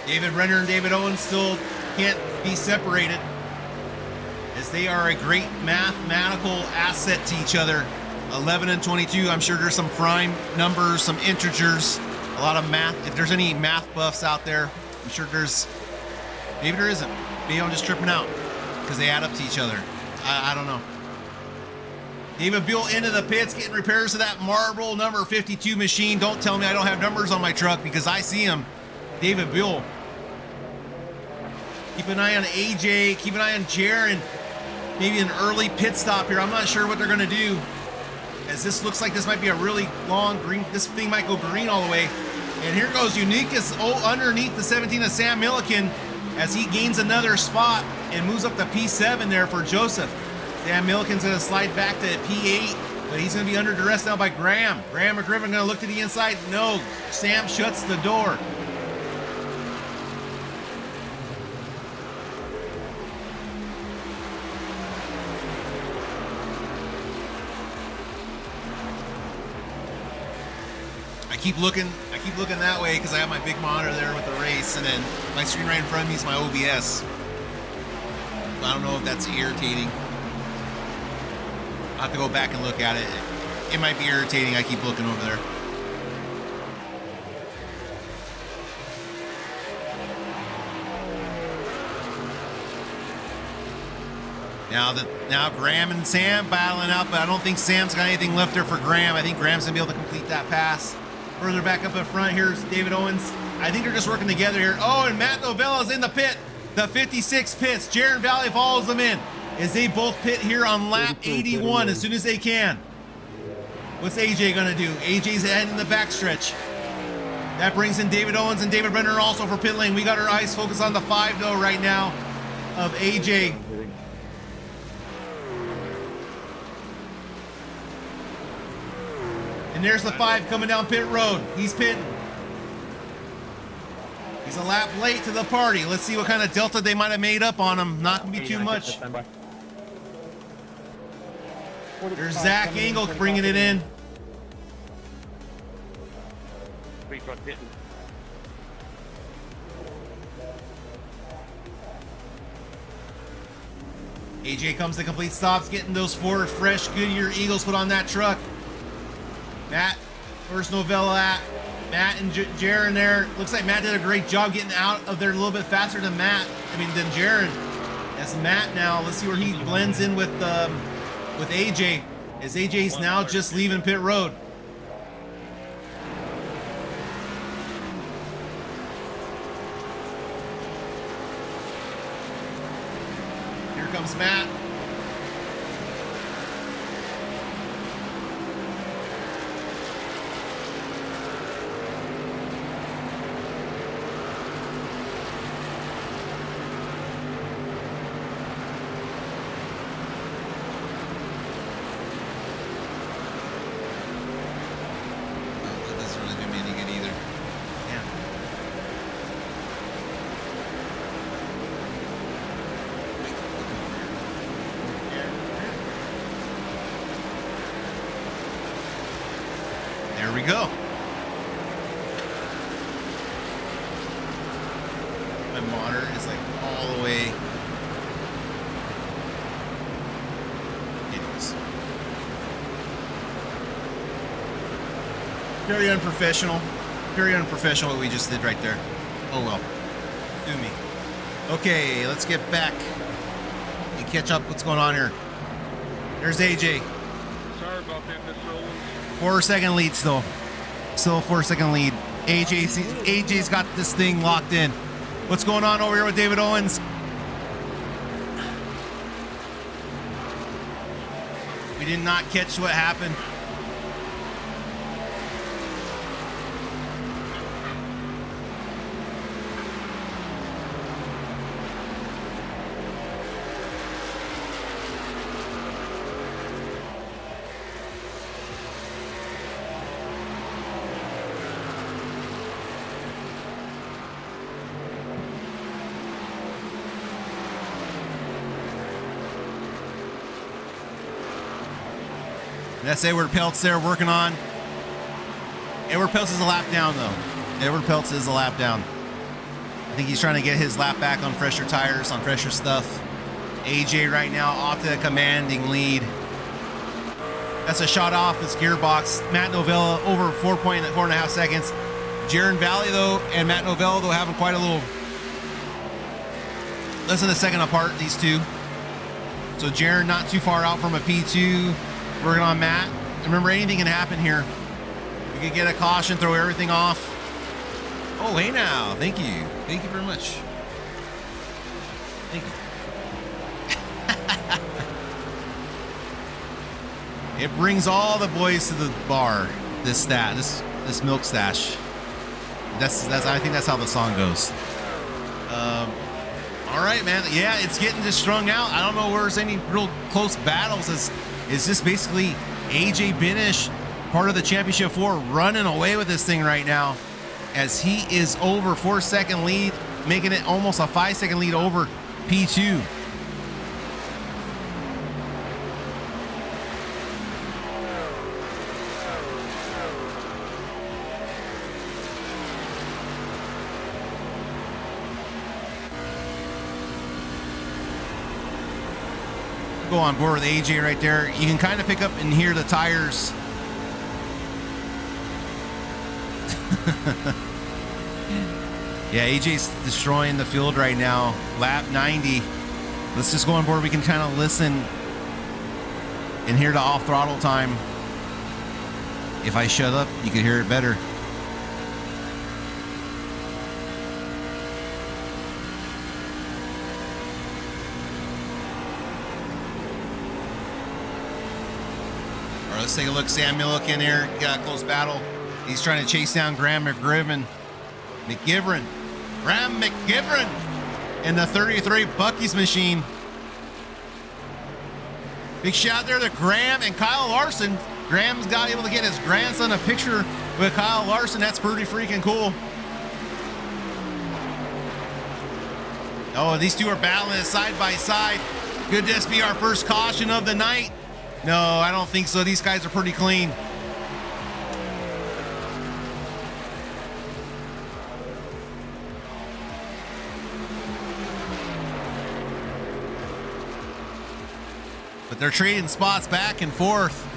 David Renner and David Owens still can't be separated, as they are a great mathematical asset to each other. 11 and 22. I'm sure there's some prime numbers, some integers, a lot of math. If there's any math buffs out there, I'm sure there's. Maybe there isn't. Maybe I'm just tripping out because they add up to each other. I don't know. David Buell into the pits, getting repairs to that Marlboro number 52 machine. Don't tell me I don't have numbers on my truck, because I see them. David Buell. Keep an eye on AJ. Keep an eye on Jaron. Maybe an early pit stop here. I'm not sure what they're going to do, as this looks like this might be a really long green. This thing might go green all the way. And here goes Uniqueness underneath the 17 of Sam Milliken, as he gains another spot and moves up to P7 there for Joseph. Sam Milliken's going to slide back to P8, but he's going to be under duress now by Graham. Graham McGriven going to look to the inside. No, Sam shuts the door. I keep looking that way because I have my big monitor there with the race, and then my screen right in front of me is my OBS. I don't know if that's irritating. I'll have to go back and look at it. It might be irritating. I keep looking over there. Now Graham and Sam battling out, but I don't think Sam's got anything left there for Graham. I think Graham's gonna be able to complete that pass. Further back up in front, here's David Owens. I think they're just working together here. Oh, and Matt Novella's in the pit. The 56 pits. Jaron Valley follows them in as they both pit here on lap 81 as soon as they can. What's AJ gonna do? AJ's heading in the backstretch. That brings in David Owens and David Brenner also for pit lane. We got our eyes focused on the 5 though right now of AJ. And there's the 5 coming down pit road. He's pitting. He's a lap late to the party. Let's see what kind of delta they might have made up on him. Not gonna be too much. There's Zach Engel bringing it in. AJ comes to complete stops, getting those 4 fresh Goodyear Eagles put on that truck. Matt, where's Novella at? Matt and Jaron there. Looks like Matt did a great job getting out of there a little bit faster than than Jaron. That's Matt now. Let's see where he blends in with AJ. As AJ's now just leaving pit road. Here comes Matt. There we go. My monitor is like all the way. It is. Very unprofessional. Very unprofessional what we just did right there. Oh well. Do me. Okay, let's get back and catch up what's going on here. There's AJ. Sorry about that, Mr. Owens. 4-second lead still. Still a 4-second lead. AJ's got this thing locked in. What's going on over here with David Owens? We did not catch what happened. That's Edward Peltz there working on. Edward Peltz is a lap down though. Edward Peltz is a lap down. I think he's trying to get his lap back on fresher tires, on fresher stuff. AJ right now off to a commanding lead. That's a shot off his gearbox. Matt Novella over 4.5 seconds. Jaron Valley though and Matt Novella though having quite a little less than a second apart, these two. So Jaron not too far out from a P2. Working on Matt. And remember, anything can happen here. We could get a caution, throw everything off. Oh, hey now. Thank you. Thank you very much. Thank you. It brings all the boys to the bar. This milk stash. That's I think that's how the song goes. All right, man. Yeah, it's getting just strung out. I don't know where there's any real close battles. Is this basically AJ Binish, part of the Championship 4, running away with this thing right now as he is over 4-second lead, making it almost a 5-second lead over P2. go on board with AJ right there. You can kind of pick up and hear the tires. Yeah, AJ's destroying the field right now. Lap 90. Let's just go on board. We can kind of listen and hear the off throttle time. If I shut up, you can hear it better. All right, let's take a look. Sam Millick in here. Got a close battle. He's trying to chase down Graham McGivern. Graham McGivern in the 33 Bucky's machine. Big shout out there to Graham and Kyle Larson. Graham's got able to get his grandson a picture with Kyle Larson. That's pretty freaking cool. Oh, these two are battling side by side. Could this be our first caution of the night? No, I don't think so. These guys are pretty clean. But they're trading spots back and forth.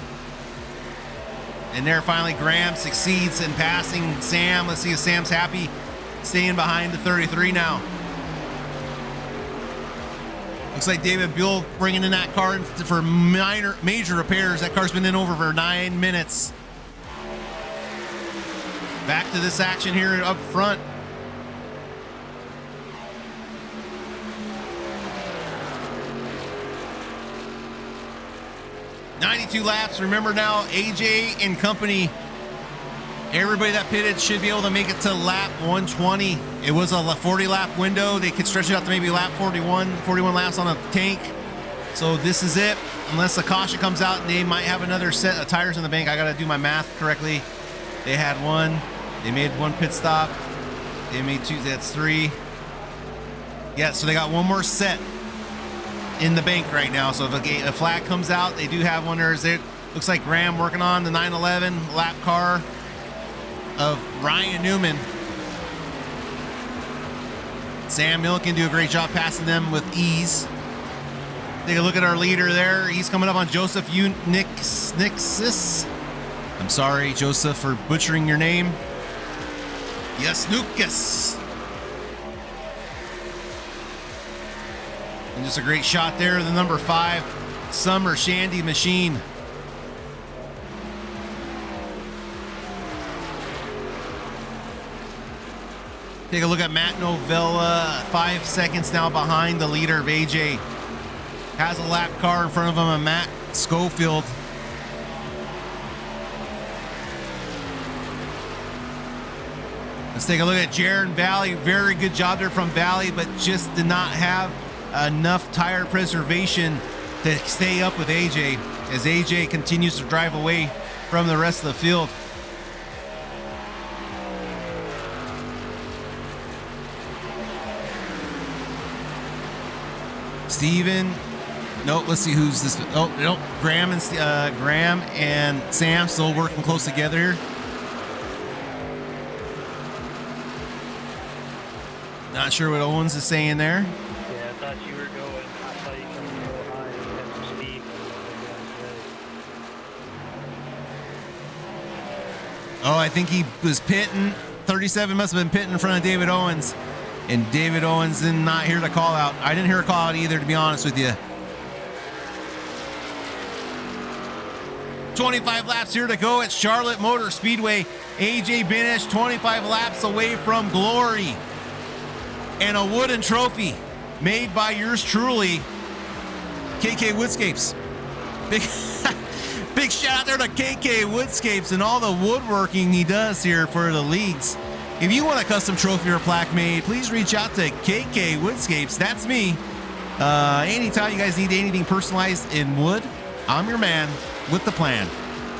And there finally Graham succeeds in passing Sam. Let's see if Sam's happy staying behind the 33 now. Looks like David Buell bringing in that car for major repairs. That car's been in over for 9 minutes. Back to this action here up front. .92 laps. Remember now, AJ and company, everybody that pitted should be able to make it to lap 120. It was a 40 lap window. They could stretch it out to maybe lap 41 laps on a tank. So this is it. Unless a caution comes out and they might have another set of tires in the bank. I got to do my math correctly. They had one. They made one pit stop. They made two. That's three. Yeah, so they got one more set in the bank right now. So if a flag comes out, they do have one. There's it. Looks like Graham working on the 911 lap car of Ryan Newman. Sam Mill can do a great job passing them with ease. Take a look at our leader there. He's coming up on Joseph Nixis. I'm sorry, Joseph, for butchering your name. Yes, Lucas. And just a great shot there, the number 5 Summer Shandy machine. Take a look at Matt Novella, 5 seconds now behind the leader of AJ. Has a lap car in front of him, a Matt Schofield. Let's take a look at Jaron Valley. Very good job there from Valley, but just did not have enough tire preservation to stay up with AJ as AJ continues to drive away from the rest of the field. Steven, nope, let's see who's this. Oh, nope, Graham and Sam still working close together here. Not sure what Owens is saying there. Yeah, I thought you were going. I saw you coming real high. You had some speed. Oh, I think he was pitting. 37 must have been pitting in front of David Owens. And David Owens did not hear the call out. I didn't hear a call out either, to be honest with you. 25 laps here to go at Charlotte Motor Speedway. AJ Binish 25 laps away from glory. And a wooden trophy made by yours truly, KK Woodscapes. Big shout out there to KK Woodscapes and all the woodworking he does here for the leagues. If you want a custom trophy or plaque made, please reach out to KK Woodscapes. That's me. Anytime you guys need anything personalized in wood, I'm your man with the plan.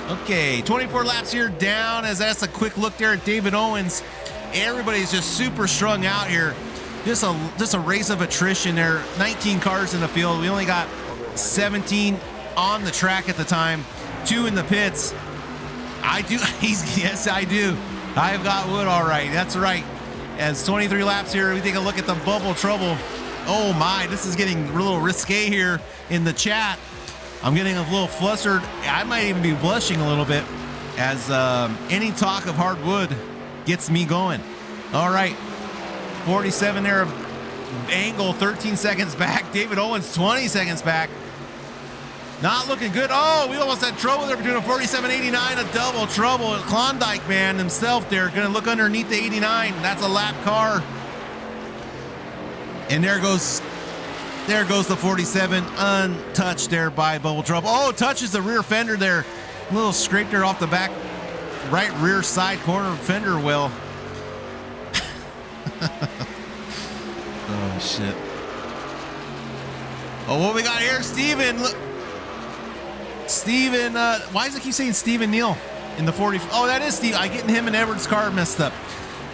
Okay, 24 laps here down as that's a quick look there at David Owens. Everybody's just super strung out here. Just a race of attrition there. 19 cars in the field. We only got 17 on the track at the time. 2 in the pits. I do. Yes, I do. I've got wood all right. That's right. As 23 laps here, we take a look at the bubble trouble. Oh my, this is getting a little risque here in the chat. I'm getting a little flustered. I might even be blushing a little bit as any talk of hardwood gets me going. All right, 47 there, angle 13 seconds back. David Owens 20 seconds back. Not looking good. Oh, we almost had trouble there between a 47.89, a double trouble. Klondike man himself there, gonna look underneath the 89. That's a lap car. And there goes the 47, untouched there by Bubble Trouble. Oh, touches the rear fender there. A little scrape there off the back right rear side corner fender well. Oh, shit. Oh, what we got here? Steven. Look. Steven, why does it keep saying Steven Neal in the 40? Oh, that is Steve. I'm getting him and Edward's car messed up.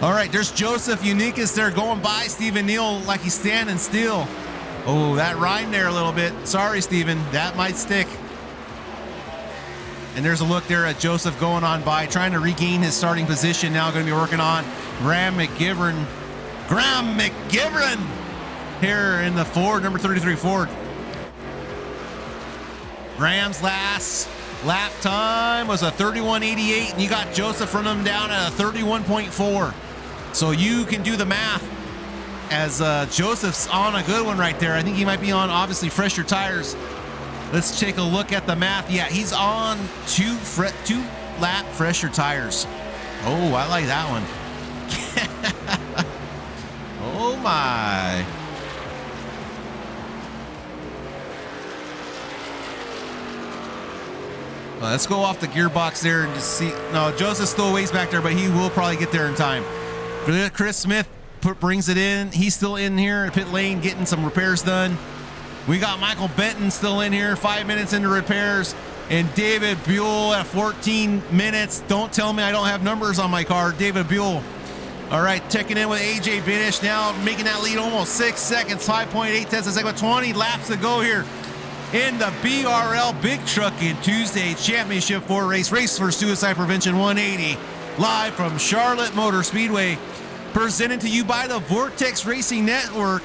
All right, there's Joseph Uniquez there going by Steven Neal like he's standing still. Oh, that rhymed there a little bit. Sorry, Steven. That might stick. And there's a look there at Joseph going on by, trying to regain his starting position. Now going to be working on Graham McGivern here in the Ford, number 33 Ford. Graham's last lap time was a 31.88, and you got Joseph running him down at a 31.4. So you can do the math as Joseph's on a good one right there. I think he might be on, obviously, fresher tires. Let's take a look at the math. Yeah, he's on two lap fresher tires. Oh, I like that one. Oh, my. Let's go off the gearbox there and just see. No, Joseph's still a ways back there, but he will probably get there in time. Chris Smith brings it in. He's still in here at pit lane getting some repairs done. We got Michael Benton still in here, 5 minutes into repairs. And David Buell at 14 minutes. Don't tell me I don't have numbers on my car. David Buell. All right, checking in with AJ Binish now, making that lead almost 6 seconds, 5.8 tenths a second, 20 laps to go here in the BRL Big Trucking Tuesday Championship 4 race for Suicide Prevention 180, live from Charlotte Motor Speedway, presented to you by the Vortex Racing Network.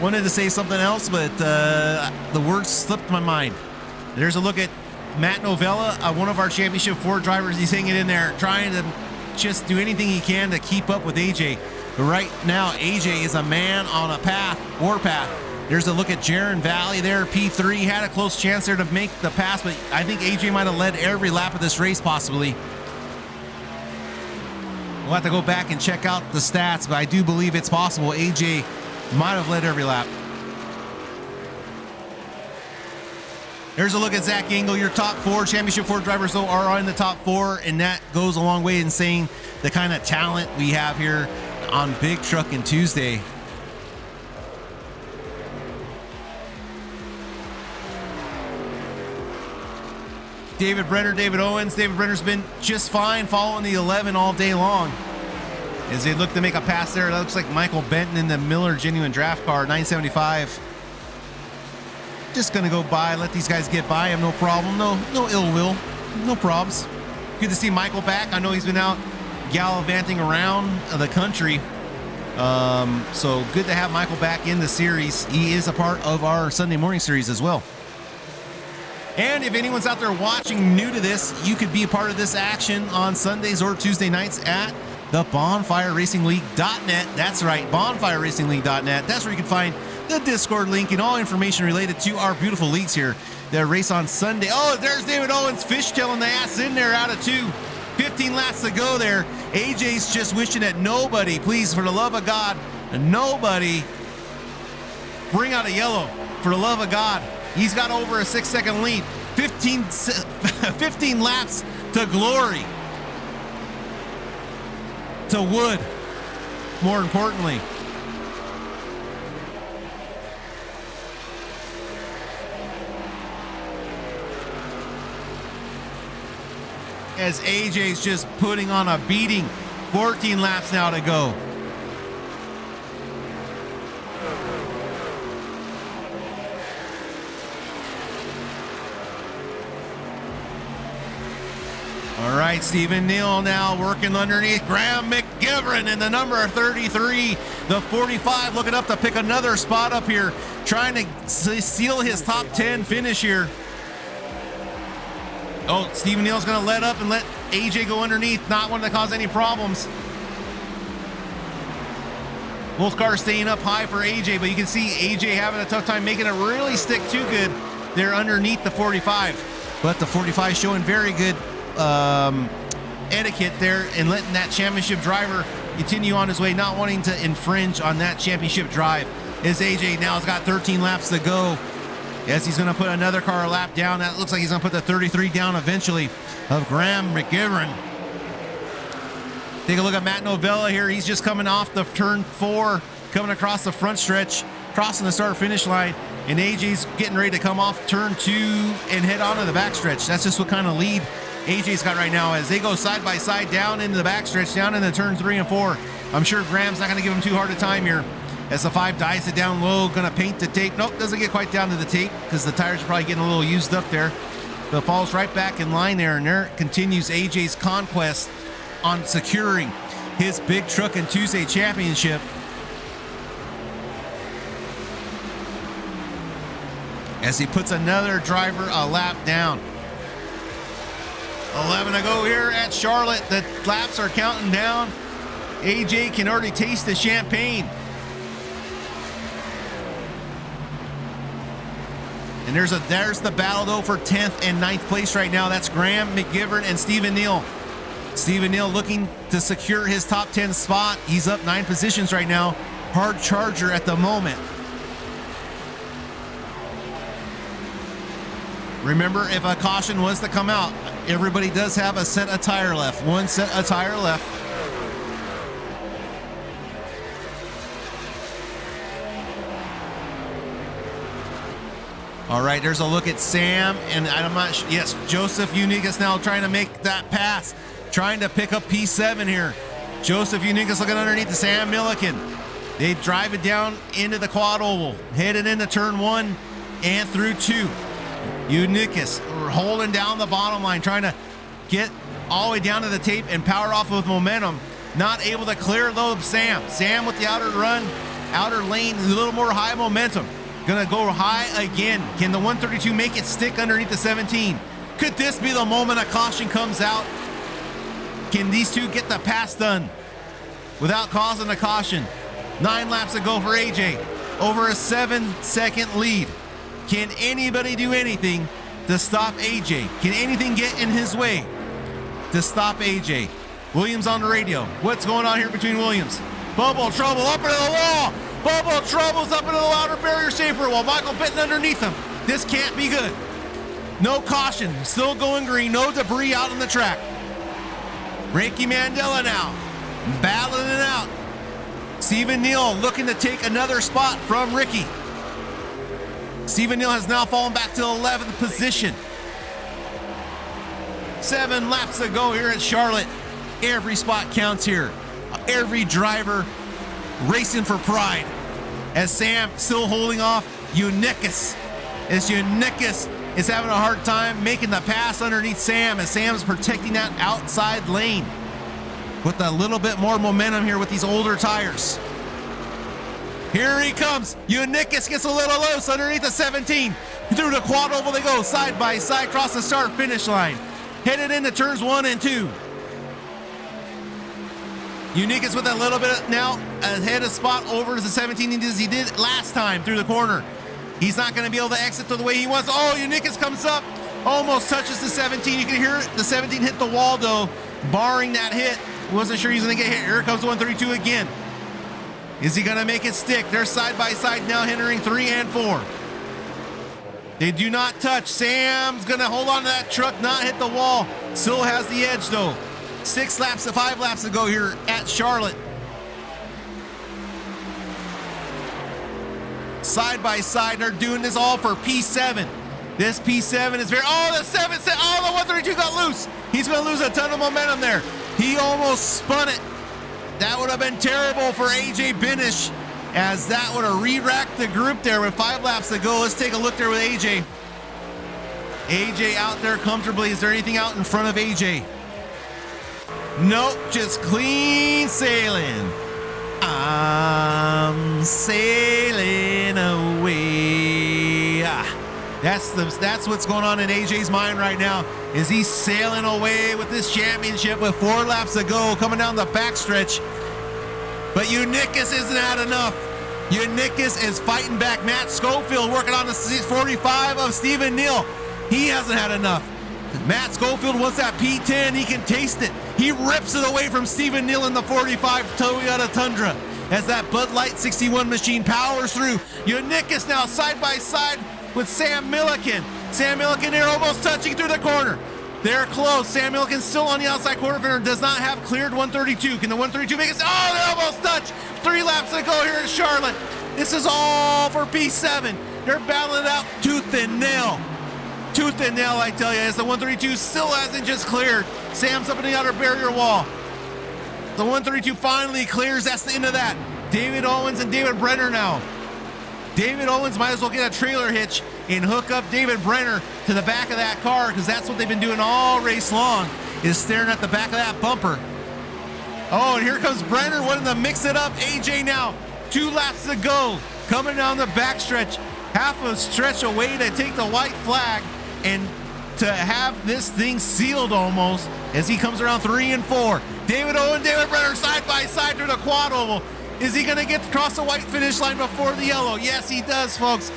Wanted to say something else, but the words slipped my mind. There's a look at Matt Novella, one of our Championship 4 drivers. He's hanging in there, trying to just do anything he can to keep up with AJ. But right now, AJ is a man on a warpath. There's a look at Jaron Valley there, P3. Had a close chance there to make the pass, but I think AJ might have led every lap of this race, possibly. We'll have to go back and check out the stats, but I do believe it's possible AJ might have led every lap. There's a look at Zach Engel. Your top 4 Championship 4 drivers, though, are in the top 4, and that goes a long way in saying the kind of talent we have here on Big Trucking Tuesday. David Brenner, David Owens. David Brenner's been just fine following the 11 all day long. As they look to make a pass there, that looks like Michael Benton in the Miller Genuine Draft Car, 975. Just gonna go by, let these guys get by him, no problem, no ill will, no probs. Good to see Michael back. I know he's been out gallivanting around the country. So good to have Michael back in the series. He is a part of our Sunday morning series as well. And if anyone's out there watching new to this, you could be a part of this action on Sundays or Tuesday nights at the BonfireRacingLeague.net. That's right, BonfireRacingLeague.net. That's where you can find the Discord link and all information related to our beautiful leagues here that race on Sunday. Oh, there's David Owens fishtailing the ass in there out of 2. 15 laps to go there. AJ's just wishing that nobody, please, for the love of God, nobody bring out a yellow. For the love of God. He's got over a 6-second lead. 15 laps to glory. To wood, more importantly. As AJ's just putting on a beating. 14 laps now to go. All right, Stephen Neal now working underneath Graham McGivern in the number 33. The 45 looking up to pick another spot up here, trying to seal his top 10 finish here. Oh, Stephen Neal's going to let up and let AJ go underneath, not wanting to cause any problems. Both cars staying up high for AJ, but you can see AJ having a tough time making it really stick too good there underneath the 45. But the 45 showing very good etiquette there and letting that championship driver continue on his way, not wanting to infringe on that championship drive. As AJ now has got 13 laps to go, as he's going to put another car a lap down. That looks like he's going to put the 33 down eventually of Graham McGivern. Take a look at Matt Novella here. He's just coming off the turn 4, coming across the front stretch, crossing the start-finish line, and AJ's getting ready to come off turn 2 and head onto the backstretch. That's just what kind of lead AJ's got right now as they go side by side down into the backstretch, down into turn 3 and 4. I'm sure Graham's not going to give him too hard a time here as the 5 dives it down low, going to paint the tape. Nope, doesn't get quite down to the tape because the tires are probably getting a little used up there. But falls right back in line there, and there continues AJ's conquest on securing his Big Truck and Tuesday championship. As he puts another driver a lap down. 11 to go here at Charlotte. The laps are counting down. AJ can already taste the champagne. And there's the battle though for 10th and 9th place right now. That's Graham McGivern and Stephen Neal. Stephen Neal looking to secure his top 10 spot. He's up 9 positions right now. Hard charger at the moment. Remember, if a caution was to come out, everybody does have a set of tire left. One set of tire left. All right, there's a look at Sam, and I'm not sure. Yes, Joseph Unikas now trying to make that pass, trying to pick up P7 here. Joseph Unikas looking underneath the Sam Milliken. They drive it down into the quad oval, headed into turn 1 and through 2. Unikas holding down the bottom line, trying to get all the way down to the tape and power off with momentum. Not able to clear though Sam. Sam with the outer run, outer lane, a little more high momentum. Gonna go high again. Can the 132 make it stick underneath the 17? Could this be the moment a caution comes out? Can these two get the pass done without causing a caution? 9 laps to go for AJ. Over a 7-second lead. Can anybody do anything to stop AJ? Can anything get in his way to stop AJ? Williams on the radio. What's going on here between Williams? Bubble trouble up into the wall. Bubble trouble's up into the outer barrier safer while Michael Benton underneath him. This can't be good. No caution. Still going green. No debris out on the track. Ricky Mandela now battling it out. Stephen Neal looking to take another spot from Ricky. Stephen Neal has now fallen back to 11th position. 7 laps to go here at Charlotte. Every spot counts here. Every driver racing for pride. As Sam still holding off Unikas. As Unikas is having a hard time making the pass underneath Sam, as Sam's protecting that outside lane with a little bit more momentum here with these older tires. Here he comes. Unikas gets a little loose underneath the 17. Through the quad oval they go, side by side, across the start finish line. Headed into turns 1 and 2. Unikas with a little bit now ahead of spot over to the 17 as he did last time through the corner. He's not going to be able to exit the way he wants. Oh, Unikas comes up, almost touches the 17. You can hear the 17 hit the wall though, barring that hit. Wasn't sure he's going to get hit. Here comes 132 again. Is he going to make it stick? They're side by side now, entering 3 and 4. They do not touch. Sam's going to hold on to that truck, not hit the wall. Still has the edge though. 5 laps to go here at Charlotte. Side by side, they're doing this all for P7. This P7 is very, the 7, the 132 got loose. He's going to lose a ton of momentum there. He almost spun it. That would have been terrible for AJ Binish, as that would have re-racked the group there with 5 laps to go. Let's take a look there with AJ. AJ out there comfortably. Is there anything out in front of AJ? Nope, just clean sailing. I'm sailing away. That's what's going on in AJ's mind right now. Is he sailing away with this championship with 4 laps to go, coming down the backstretch? But Unicus isn't had enough. Unicus is fighting back. Matt Schofield working on the 45 of Stephen Neal. He hasn't had enough. Matt Schofield wants that P10. He can taste it. He rips it away from Stephen Neal in the 45 Toyota Tundra as that Bud Light 61 machine powers through. Unicus now side by side with Sam Milliken. Sam Milliken here almost touching through the corner. They're close. Sam Milliken still on the outside corner fender, does not have cleared 132. Can the 132 make it? Oh, they almost touch. 3 laps to go here in Charlotte. This is all for P7. They're battling it out tooth and nail. Tooth and nail, I tell you, as the 132 still hasn't just cleared. Sam's up in the outer barrier wall. The 132 finally clears. That's the end of that. David Owens and David Brenner now. David Owens might as well get a trailer hitch and hook up David Brenner to the back of that car, because that's what they've been doing all race long, is staring at the back of that bumper. Oh, and here comes Brenner wanting to mix it up. AJ now, 2 laps to go, coming down the backstretch, half a stretch away to take the white flag and to have this thing sealed almost as he comes around 3 and 4. David Owen, David Brenner side by side through the quad oval. Is he gonna get across the white finish line before the yellow? Yes, he does, folks.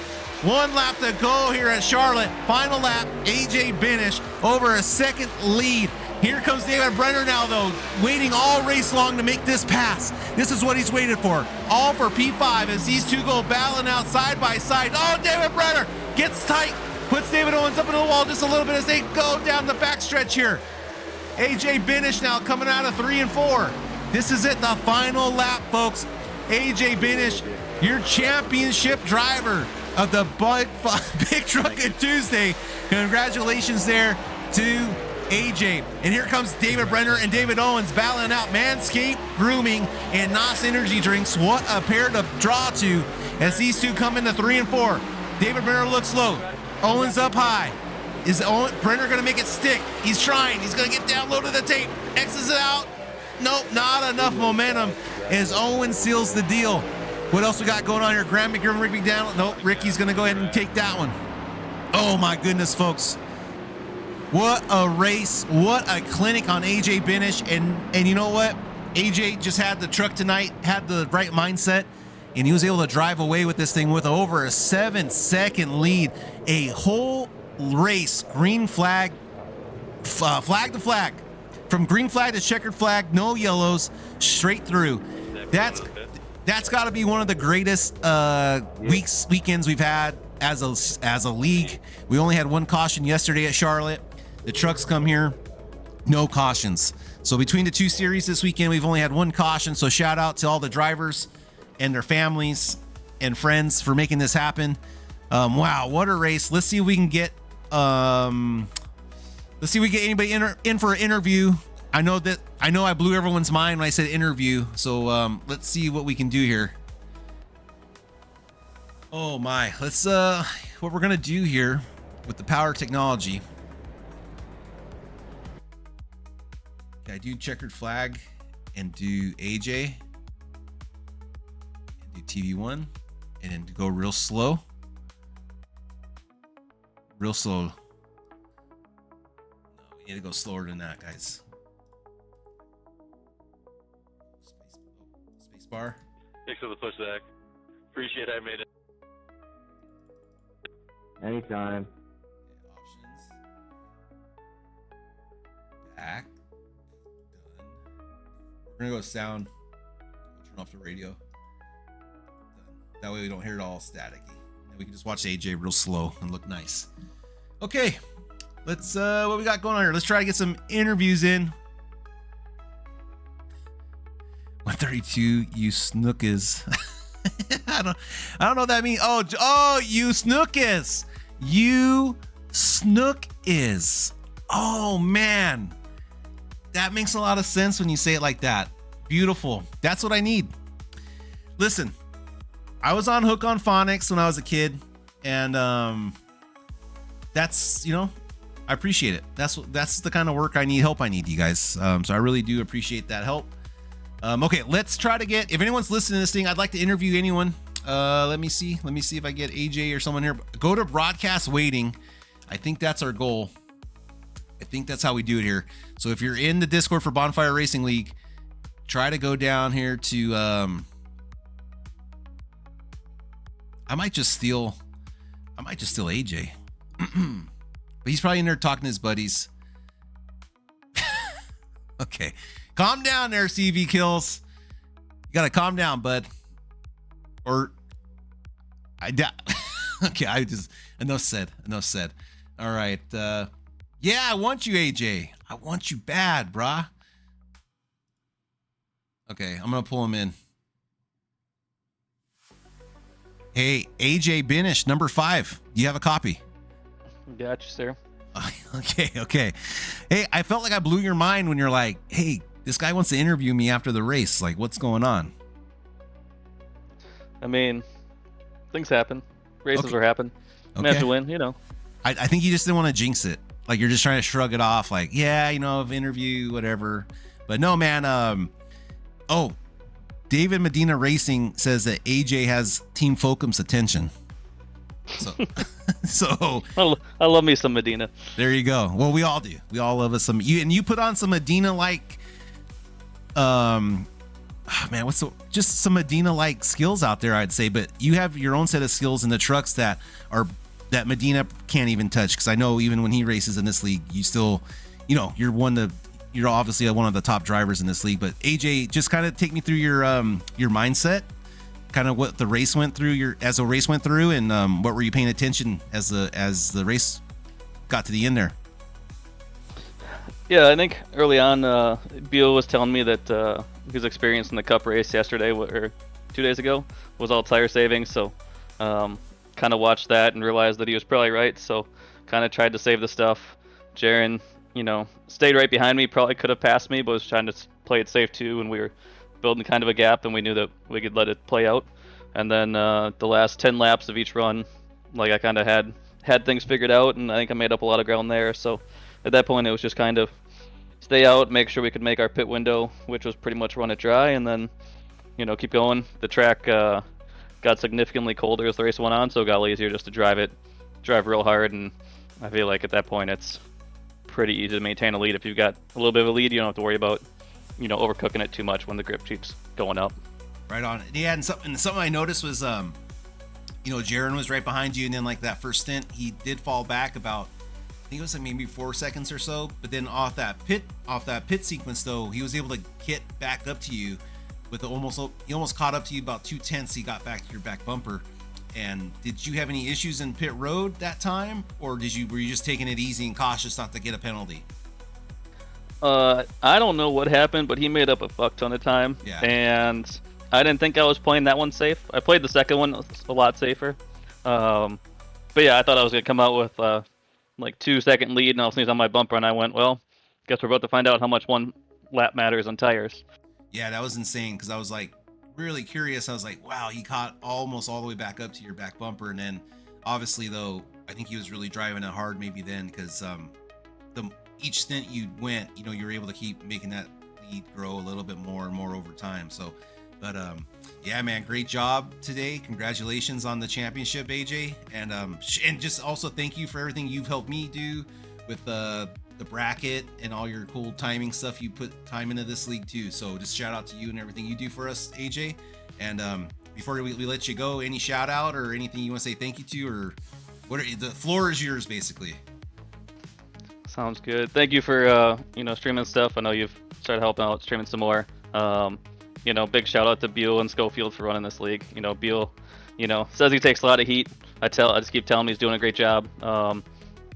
1 lap to go here at Charlotte. Final lap, AJ Binish over a second lead. Here comes David Brenner now, though, waiting all race long to make this pass. This is what he's waited for. All for P5 as these two go battling out side by side. Oh, David Brenner gets tight, puts David Owens up into the wall just a little bit as they go down the backstretch here. AJ Binish now coming out of 3 and 4. This is it, the final lap, folks. AJ Binish, your championship driver of the Big Truckin' Tuesday. Congratulations there to AJ. And here comes David Brenner and David Owens battling out Manscaped Grooming and NOS Energy Drinks. What a pair to draw to as these two come into 3 and 4. David Brenner looks low. Owens up high. Is Brenner going to make it stick? He's trying. He's going to get down low to the tape. X's it out. Nope, not enough momentum as Owens seals the deal. What else we got going on here? Graham McGriffin, Rick McDaniel. Nope, Ricky's going to go ahead and take that one. Oh, my goodness, folks. What a race. What a clinic on AJ Binish. And you know what? AJ just had the truck tonight, had the right mindset, and he was able to drive away with this thing with over a 7-second lead. A whole race, green flag, flag to flag. From green flag to checkered flag, no yellows, straight through. That's got to be one of the greatest weekends we've had as a league. We only had 1 caution yesterday at Charlotte. The trucks come here, no cautions. So between the 2 series this weekend, we've only had 1 caution. So shout out to all the drivers and their families and friends for making this happen. Wow, what a race! Let's see if we can get anybody in for an interview. I know I blew everyone's mind when I said interview. So let's see what we can do here. Oh my, let's what we're gonna do here with the power technology. Okay, I do checkered flag and do AJ and do TV1 and then go real slow. Real slow. No, we need to go slower than that, guys. Space bar. Thanks for the pushback. Appreciate it. I made it. Anytime. Okay, options. Back. Done. We're gonna go with sound. We'll turn off the radio. Done. That way we don't hear it all staticky. And we can just watch AJ real slow and look nice. Okay, let's what we got going on here? Let's try to get some interviews in. 132, you snookas. I don't know what that means. Oh, you snookas. You snook is. Oh man, that makes a lot of sense when you say it like that. Beautiful. That's what I need. Listen, I was on Hook on Phonics when I was a kid, and that's, you know, I appreciate it. That's the kind of work I need, help I need, you guys. So I really do appreciate that help. Okay, let's try to get, if anyone's listening to this thing, I'd like to interview anyone. Let me see if I get AJ or someone here. Go to broadcast waiting. I think that's our goal. I think that's how we do it here. So if you're in the Discord for Bonfire Racing League, try to go down here to I might just steal AJ. But he's probably in there talking to his buddies. Okay. Calm down there, CV Kills. You gotta calm down, bud. Or okay, enough said. All right. Yeah, I want you, AJ. I want you bad, brah. Okay, I'm gonna pull him in. Hey, AJ Binish, number 5. Do you have a copy? Gotcha, sir. Okay. Hey, I felt like I blew your mind when you're like, hey, this guy wants to interview me after the race. Like, what's going on? I mean, things happen. Races Okay. are happen. You have to win, you know. I think you just didn't want to jinx it. Like, you're just trying to shrug it off. Like, yeah, interview, whatever. But no, man. David Medina Racing says that AJ has Team Folcom's attention. So I love me some Medina. there you go. Well, we all do. We all love us some. You put on some Medina like, man, just some Medina like skills out there, I'd say. But you have your own set of skills in the trucks that Medina can't even touch. Because I know even when he races in this league, you still, you're obviously one of the top drivers in this league. But AJ, just kind of take me through your mindset. Kind of what the race went through, as the race went through, and what were you paying attention as the race got to the end there? Yeah, I think early on, Beal was telling me that his experience in the Cup race yesterday or 2 days ago was all tire saving. So, kind of watched that and realized that he was probably right. So, kind of tried to save the stuff. Jaron, stayed right behind me. Probably could have passed me, but was trying to play it safe too. And we were building kind of a gap, and we knew that we could let it play out. And then the last 10 laps of each run, like I kind of had things figured out, and I think I made up a lot of ground there. So at that point, it was just kind of stay out, make sure we could make our pit window, which was pretty much run it dry, and then keep going. The track got significantly colder as the race went on, so it got easier just to drive real hard. And I feel like at that point, it's pretty easy to maintain a lead. If you've got a little bit of a lead, you don't have to worry about overcooking it too much when the grip keeps going up. Right on. Yeah, and something I noticed was, Jaron was right behind you, and then like that first stint, he did fall back about, I think it was like maybe 4 seconds or so. But then off that pit sequence though, he was able to get back up to you with he almost caught up to you about 2/10. He got back to your back bumper. And did you have any issues in pit road that time, or were you just taking it easy and cautious not to get a penalty? I don't know what happened, but he made up a fuck ton of time. Yeah. And I didn't think I was playing that one safe. I played the second one a lot safer. But yeah, I thought I was going to come out with like 2 second lead, and I'll sneeze on my bumper, and I went, well, guess we're about to find out how much one lap matters on tires. Yeah, that was insane, because I was like really curious. I was like, wow, he caught almost all the way back up to your back bumper. And then obviously though, I think he was really driving it hard maybe then, because each stint you went, you were able to keep making that lead grow a little bit more and more over time. So, but yeah, man, great job today. Congratulations on the championship, AJ. And just also thank you for everything you've helped me do with the bracket and all your cool timing stuff. You put time into this league too. So just shout out to you and everything you do for us, AJ. And before we let you go, any shout out or anything you want to say thank you to, or the floor is yours basically. Sounds good. Thank you for streaming stuff. I know you've started helping out streaming some more. Big shout out to Beal and Schofield for running this league. Beal, says he takes a lot of heat. I just keep telling him he's doing a great job.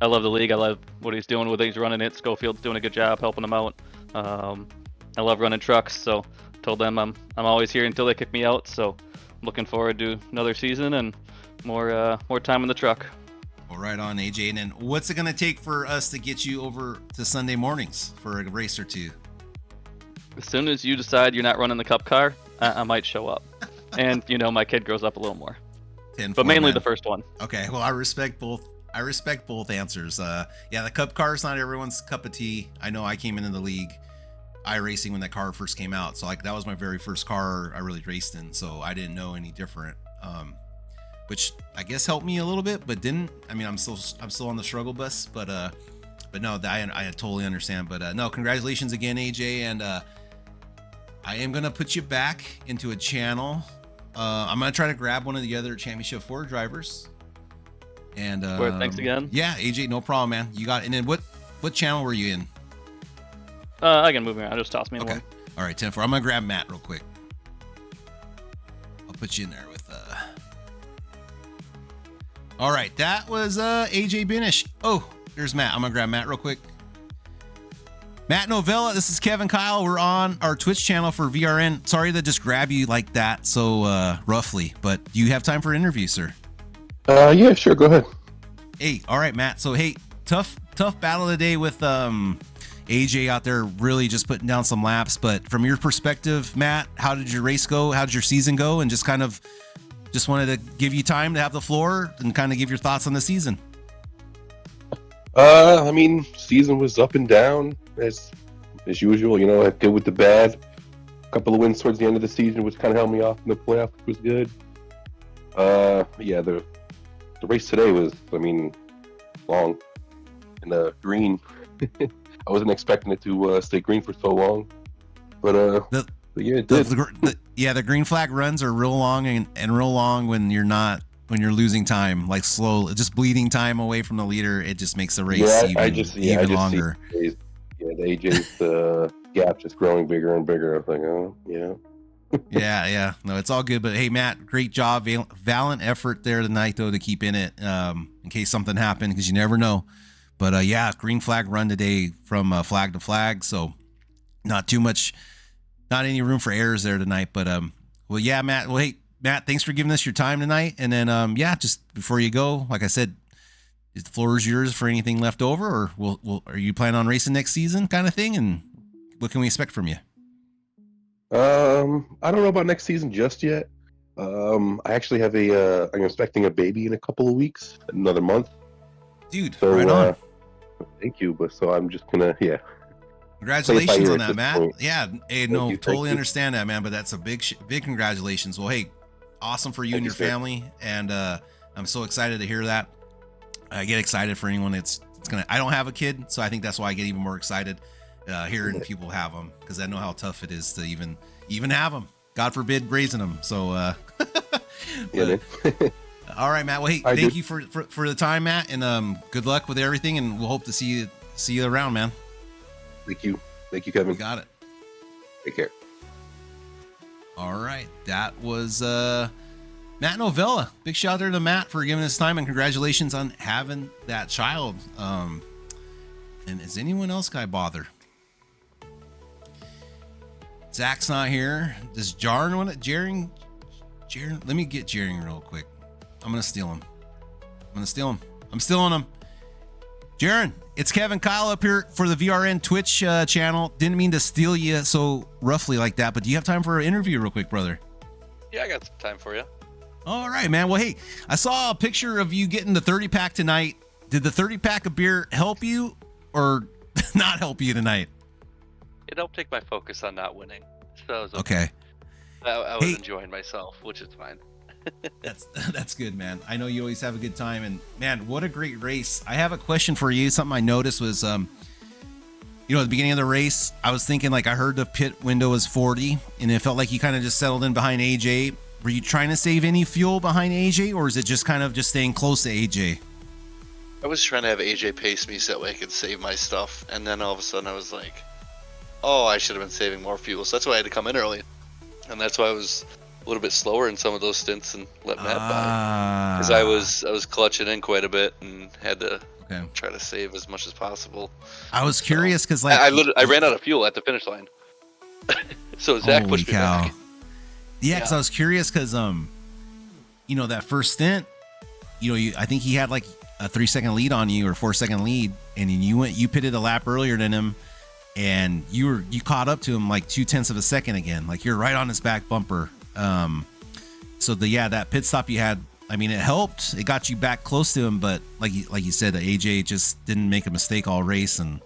I love the league. I love what he's doing with it. He's running it. Schofield's doing a good job helping him out. I love running trucks, so told them I'm always here until they kick me out. So I'm looking forward to another season and more time in the truck. Well, right on, AJ. And then what's it going to take for us to get you over to Sunday mornings for a race or two? As soon as you decide you're not running the Cup car, I might show up. And, my kid grows up a little more. But mainly the first one. Okay, well, I respect both I respect both answers. Yeah, the Cup car is not everyone's cup of tea. I know I came into the league iRacing when that car first came out, so like that was my very first car I really raced in, so I didn't know any different. Which I guess helped me a little bit, but didn't. I mean, I'm still on the struggle bus, but no, I totally understand. But no, congratulations again, AJ, and I am gonna put you back into a channel. I'm gonna try to grab one of the other Championship 4 drivers. And thanks again. Yeah, AJ, no problem, man. You got it. And then what channel were you in? I can move around. Just toss me in Okay. one. All right, 10-4. I'm gonna grab Matt real quick. I'll put you in there with All right, that was AJ Binish. Oh, there's Matt. I'm gonna grab Matt real quick. Matt Novella, this is Kevin Kyle. We're on our Twitch channel for VRN. Sorry to just grab you like that so roughly, but do you have time for an interview, sir? Yeah, sure. Go ahead. Hey, all right, Matt. So, hey, tough battle of the day with AJ out there really just putting down some laps. But from your perspective, Matt, how did your race go? How did your season go? And just wanted to give you time to have the floor and kind of give your thoughts on the season. I mean, season was up and down as usual. You know, good with the bad. A couple of wins towards the end of the season, which kind of held me off in the playoff, which was good. Yeah, the race today was, I mean, long and green. I wasn't expecting it to stay green for so long, but yeah, it did. The green flag runs are real long and real long when you're losing time, like slow, just bleeding time away from the leader. It just makes the race even longer. The AJ's gap just growing bigger and bigger. I was like, oh yeah. yeah. No, it's all good. But hey, Matt, great job. Valiant effort there tonight, though, to keep in it in case something happened, because you never know. But yeah, green flag run today from flag to flag. So not any room for errors there tonight. But well, yeah, Matt. Well, hey, Matt, thanks for giving us your time tonight. And then yeah, just before you go, like I said, the floor is yours for anything left over, or are you planning on racing next season, kind of thing? And what can we expect from you? I don't know about next season just yet. I actually have I'm expecting a baby in a couple of weeks, another month. Dude, so, right on. Thank you. But so I'm just gonna, yeah. Congratulations on that, Matt. Point. Yeah, hey, no, totally understand that, man. But that's a big congratulations. Well, hey, awesome for you and your family, and I'm so excited to hear that. I get excited for anyone that's gonna. I don't have a kid, so I think that's why I get even more excited hearing people have them, because I know how tough it is to even have them. God forbid raising them. So, yeah. All right, Matt. Well, hey, thank you for the time, Matt, and good luck with everything, and we'll hope to see you around, man. Thank you, Kevin. You got it. Take care. All right, that was Matt Novella. Big shout out there to Matt for giving us time, and congratulations on having that child. And is anyone else guy bother? Zach's not here. Does Jarn want it? Jaring? Let me get Jaring real quick. I'm gonna steal him. I'm stealing him. Jaron, it's Kevin Kyle up here for the VRN Twitch channel. Didn't mean to steal you so roughly like that, but do you have time for an interview real quick, brother? Yeah, I got some time for you. All right, man. Well, hey, I saw a picture of you getting the 30 pack tonight. Did the 30 pack of beer help you or not help you tonight? It helped take my focus on not winning. So it was okay. I was enjoying myself, which is fine. That's good, man. I know you always have a good time, and man, what a great race. I have a question for you. Something I noticed was at the beginning of the race, I was thinking, like, I heard the pit window was 40, and it felt like you kind of just settled in behind AJ. Were you trying to save any fuel behind AJ, or is it just kind of just staying close to AJ? I was trying to have AJ pace me so that way I could save my stuff, and then all of a sudden I was like, oh, I should have been saving more fuel. So that's why I had to come in early, and that's why I was a little bit slower in some of those stints and let Matt by, because I was clutching in quite a bit and had to try to save as much as possible. I was curious because, like, I ran out of fuel at the finish line, so Zach pushed me back. Yeah, because I was curious because that first stint, I think he had like a 3-second lead on you or 4-second lead, and then you pitted a lap earlier than him, and you caught up to him like 0.2 of a second again. Like, you're right on his back bumper. So that pit stop you had I mean, it helped. It got you back close to him, but like you said, AJ just didn't make a mistake all race and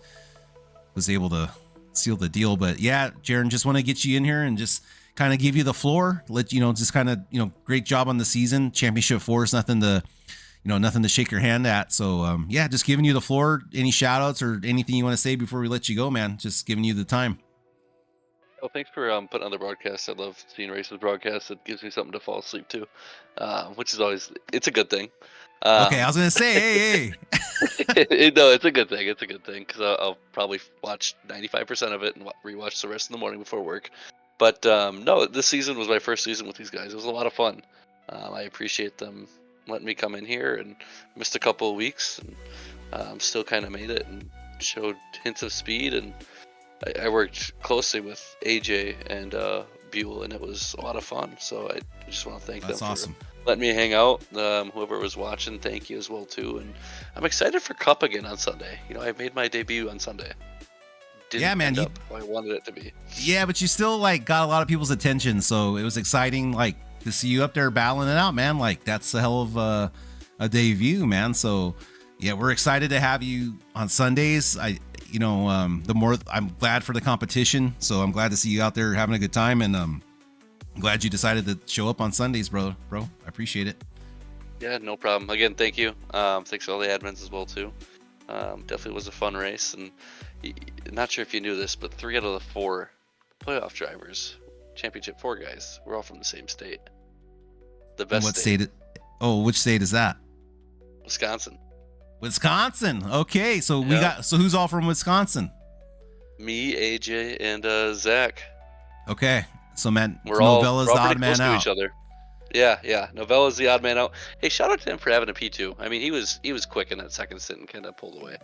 was able to seal the deal. But yeah, Jaron, just want to get you in here and just kind of give you the floor. Let you know, just kind of, great job on the season. Championship 4 is nothing to shake your hand at. So yeah, just giving you the floor. Any shout outs or anything you want to say before we let you go, man? Just giving you the time. Well, thanks for putting on the broadcast. I love seeing races broadcast. It gives me something to fall asleep to, which is always, it's a good thing. Okay, I was gonna say, hey. No, it's a good thing. It's a good thing because I'll probably watch 95% of it and rewatch the rest in the morning before work. But no, this season was my first season with these guys. It was a lot of fun. I appreciate them letting me come in here, and missed a couple of weeks, and still kind of made it and showed hints of speed. And I worked closely with AJ and Buell, and it was a lot of fun. So I just want to thank them awesome. for letting me hang out. Whoever was watching, thank you as well too. And I'm excited for Cup again on Sunday. I made my debut on Sunday. Yeah, man, end up how I wanted it to be. Yeah, but you still got a lot of people's attention, so it was exciting to see you up there battling it out, man. That's a hell of a debut, man. So yeah, we're excited to have you on Sundays. The more I'm glad for the competition, so I'm glad to see you out there having a good time, and I'm glad you decided to show up on Sundays, bro. I appreciate it. Yeah, no problem. Again, thank you. Thanks to all the admins as well too. Definitely was a fun race, and not sure if you knew this, but 3 out of the 4 playoff drivers, Championship 4 guys, we're all from the same state. The best. What state? Which state is that? Wisconsin. Wisconsin. Okay, so who's all from Wisconsin? Me, AJ, and Zach. Okay, so man, we're all the odd man close out. To each other. Yeah. Novella's the odd man out. Hey, shout out to him for having a P2. I mean, he was quick in that second stint and kind of pulled away.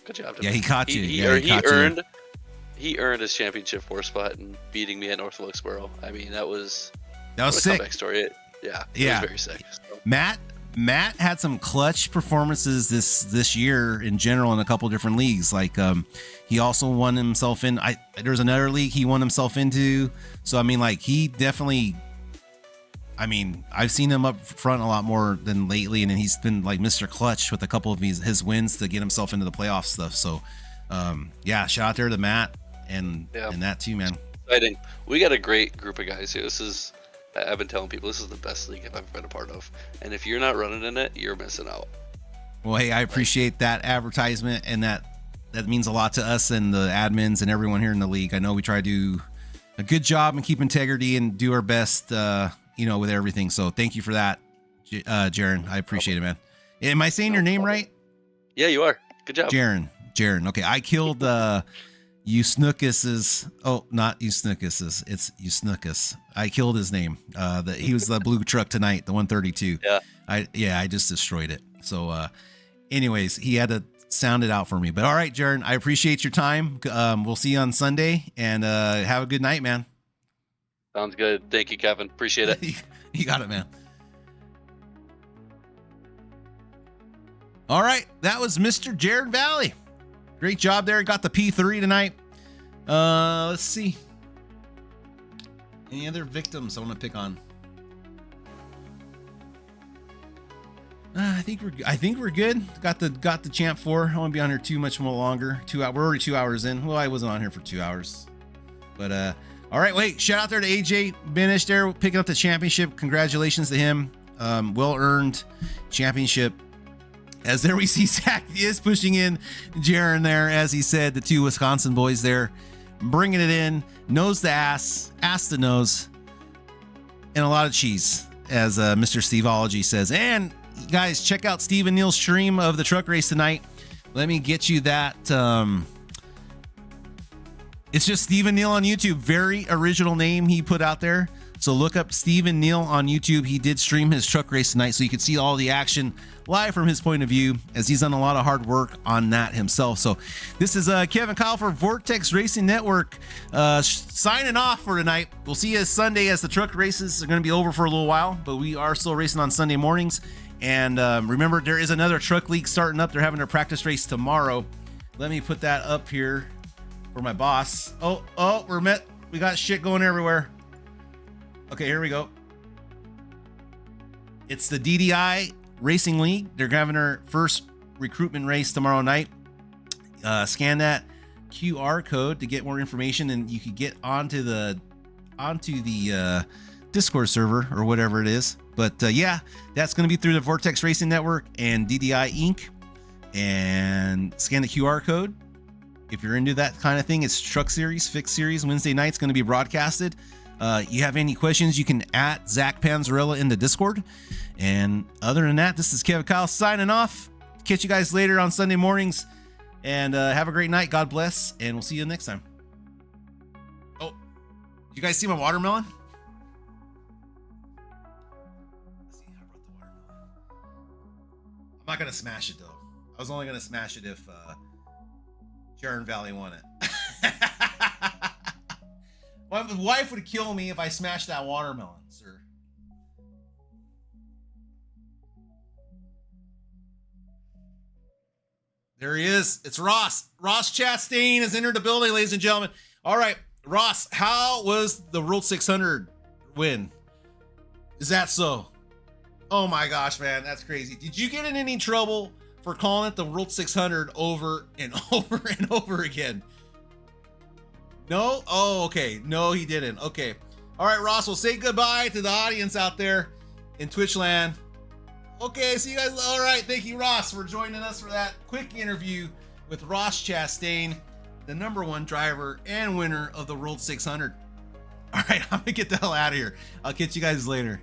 Good job. Yeah, he caught you. He earned his Championship 4 spot and beating me at North Wilkesboro. I mean, that was sick. Comeback story. It was very sick. So. Matt had some clutch performances this year in general in a couple different leagues. He also won himself in. There's another league he won himself into. So I mean, he definitely. I mean, I've seen him up front a lot more than lately, and he's been Mr. Clutch with a couple of his wins to get himself into the playoff stuff. So, yeah, shout out there to Matt and that too, man. Exciting. We got a great group of guys here. I've been telling people this is the best league I've ever been a part of, and if you're not running in it, you're missing out. Well, hey, I appreciate that advertisement, and that means a lot to us and the admins and everyone here in the league. I know we try to do a good job and keep integrity and do our best, with everything. So thank you for that, Jaron. I appreciate it, man. Am I saying your name right? Yeah, you are. Good job. Jaron. Okay, I killed Usnookus's. Oh, not Usnookus's. It's Usnookus. I killed his name. He was the blue truck tonight, the 132. Yeah. I just destroyed it. So, anyways, he had to sound it out for me. But all right, Jaron, I appreciate your time. We'll see you on Sunday, and have a good night, man. Sounds good. Thank you, Kevin. Appreciate it. You got it, man. All right, that was Mr. Jared Valley. Great job there. Got the P3 tonight. Let's see. Any other victims I want to pick on? I think we're good. Got the champ 4. I won't be on here too much more longer. We're already 2 hours in. Well, I wasn't on here for 2 hours. But all right, wait. Shout out there to AJ Benish there picking up the championship. Congratulations to him. Well earned championship. As there we see Zach is pushing in Jaron there, as he said, the 2 Wisconsin boys there, bringing it in, nose to ass to nose, and a lot of cheese, as Mr. Steveology says. And guys, check out Steve and Neil's stream of the truck race tonight. Let me get you that. It's just Steve and Neil on YouTube. Very original name he put out there. So look up Steve and Neil on YouTube. He did stream his truck race tonight, so you can see all the action live from his point of view, as he's done a lot of hard work on that himself. So this is Kevin Kyle for Vortex Racing Network, signing off for tonight. We'll see you Sunday, as the truck races are going to be over for a little while, but we are still racing on Sunday mornings. And remember, there is another truck league starting up. They're having their practice race tomorrow. Let me put that up here for my boss. Oh, we got shit going everywhere. Okay, here we go. It's the DDI Racing League. They're having their first recruitment race tomorrow night. Scan that QR code to get more information, and you could get onto the Discord server or whatever it is. But yeah, that's going to be through the Vortex Racing Network and DDI Inc. And scan the QR code. If you're into that kind of thing, it's Truck Series, Fixed Series, Wednesday night's going to be broadcasted. You have any questions, you can @ Zach Panzarella in the Discord. And other than that, this is Kevin Kyle signing off. Catch you guys later on Sunday mornings. And have a great night. God bless. And we'll see you next time. Oh, you guys see my watermelon? See, I brought the watermelon. I'm not going to smash it, though. I was only going to smash it if Sharon Valley won it. My wife would kill me if I smashed that watermelon, sir. There he is. It's Ross. Ross Chastain has entered the building, ladies and gentlemen. All right, Ross, how was the World 600 win? Is that so? Oh my gosh, man, that's crazy. Did you get in any trouble for calling it the World 600 over and over and over again? No? Oh, okay. No, he didn't. Okay. All right, Ross, we'll say goodbye to the audience out there in Twitch land. Okay, see you guys. All right. Thank you, Ross, for joining us for that quick interview with Ross Chastain, the #1 driver and winner of the World 600. All right, I'm going to get the hell out of here. I'll catch you guys later.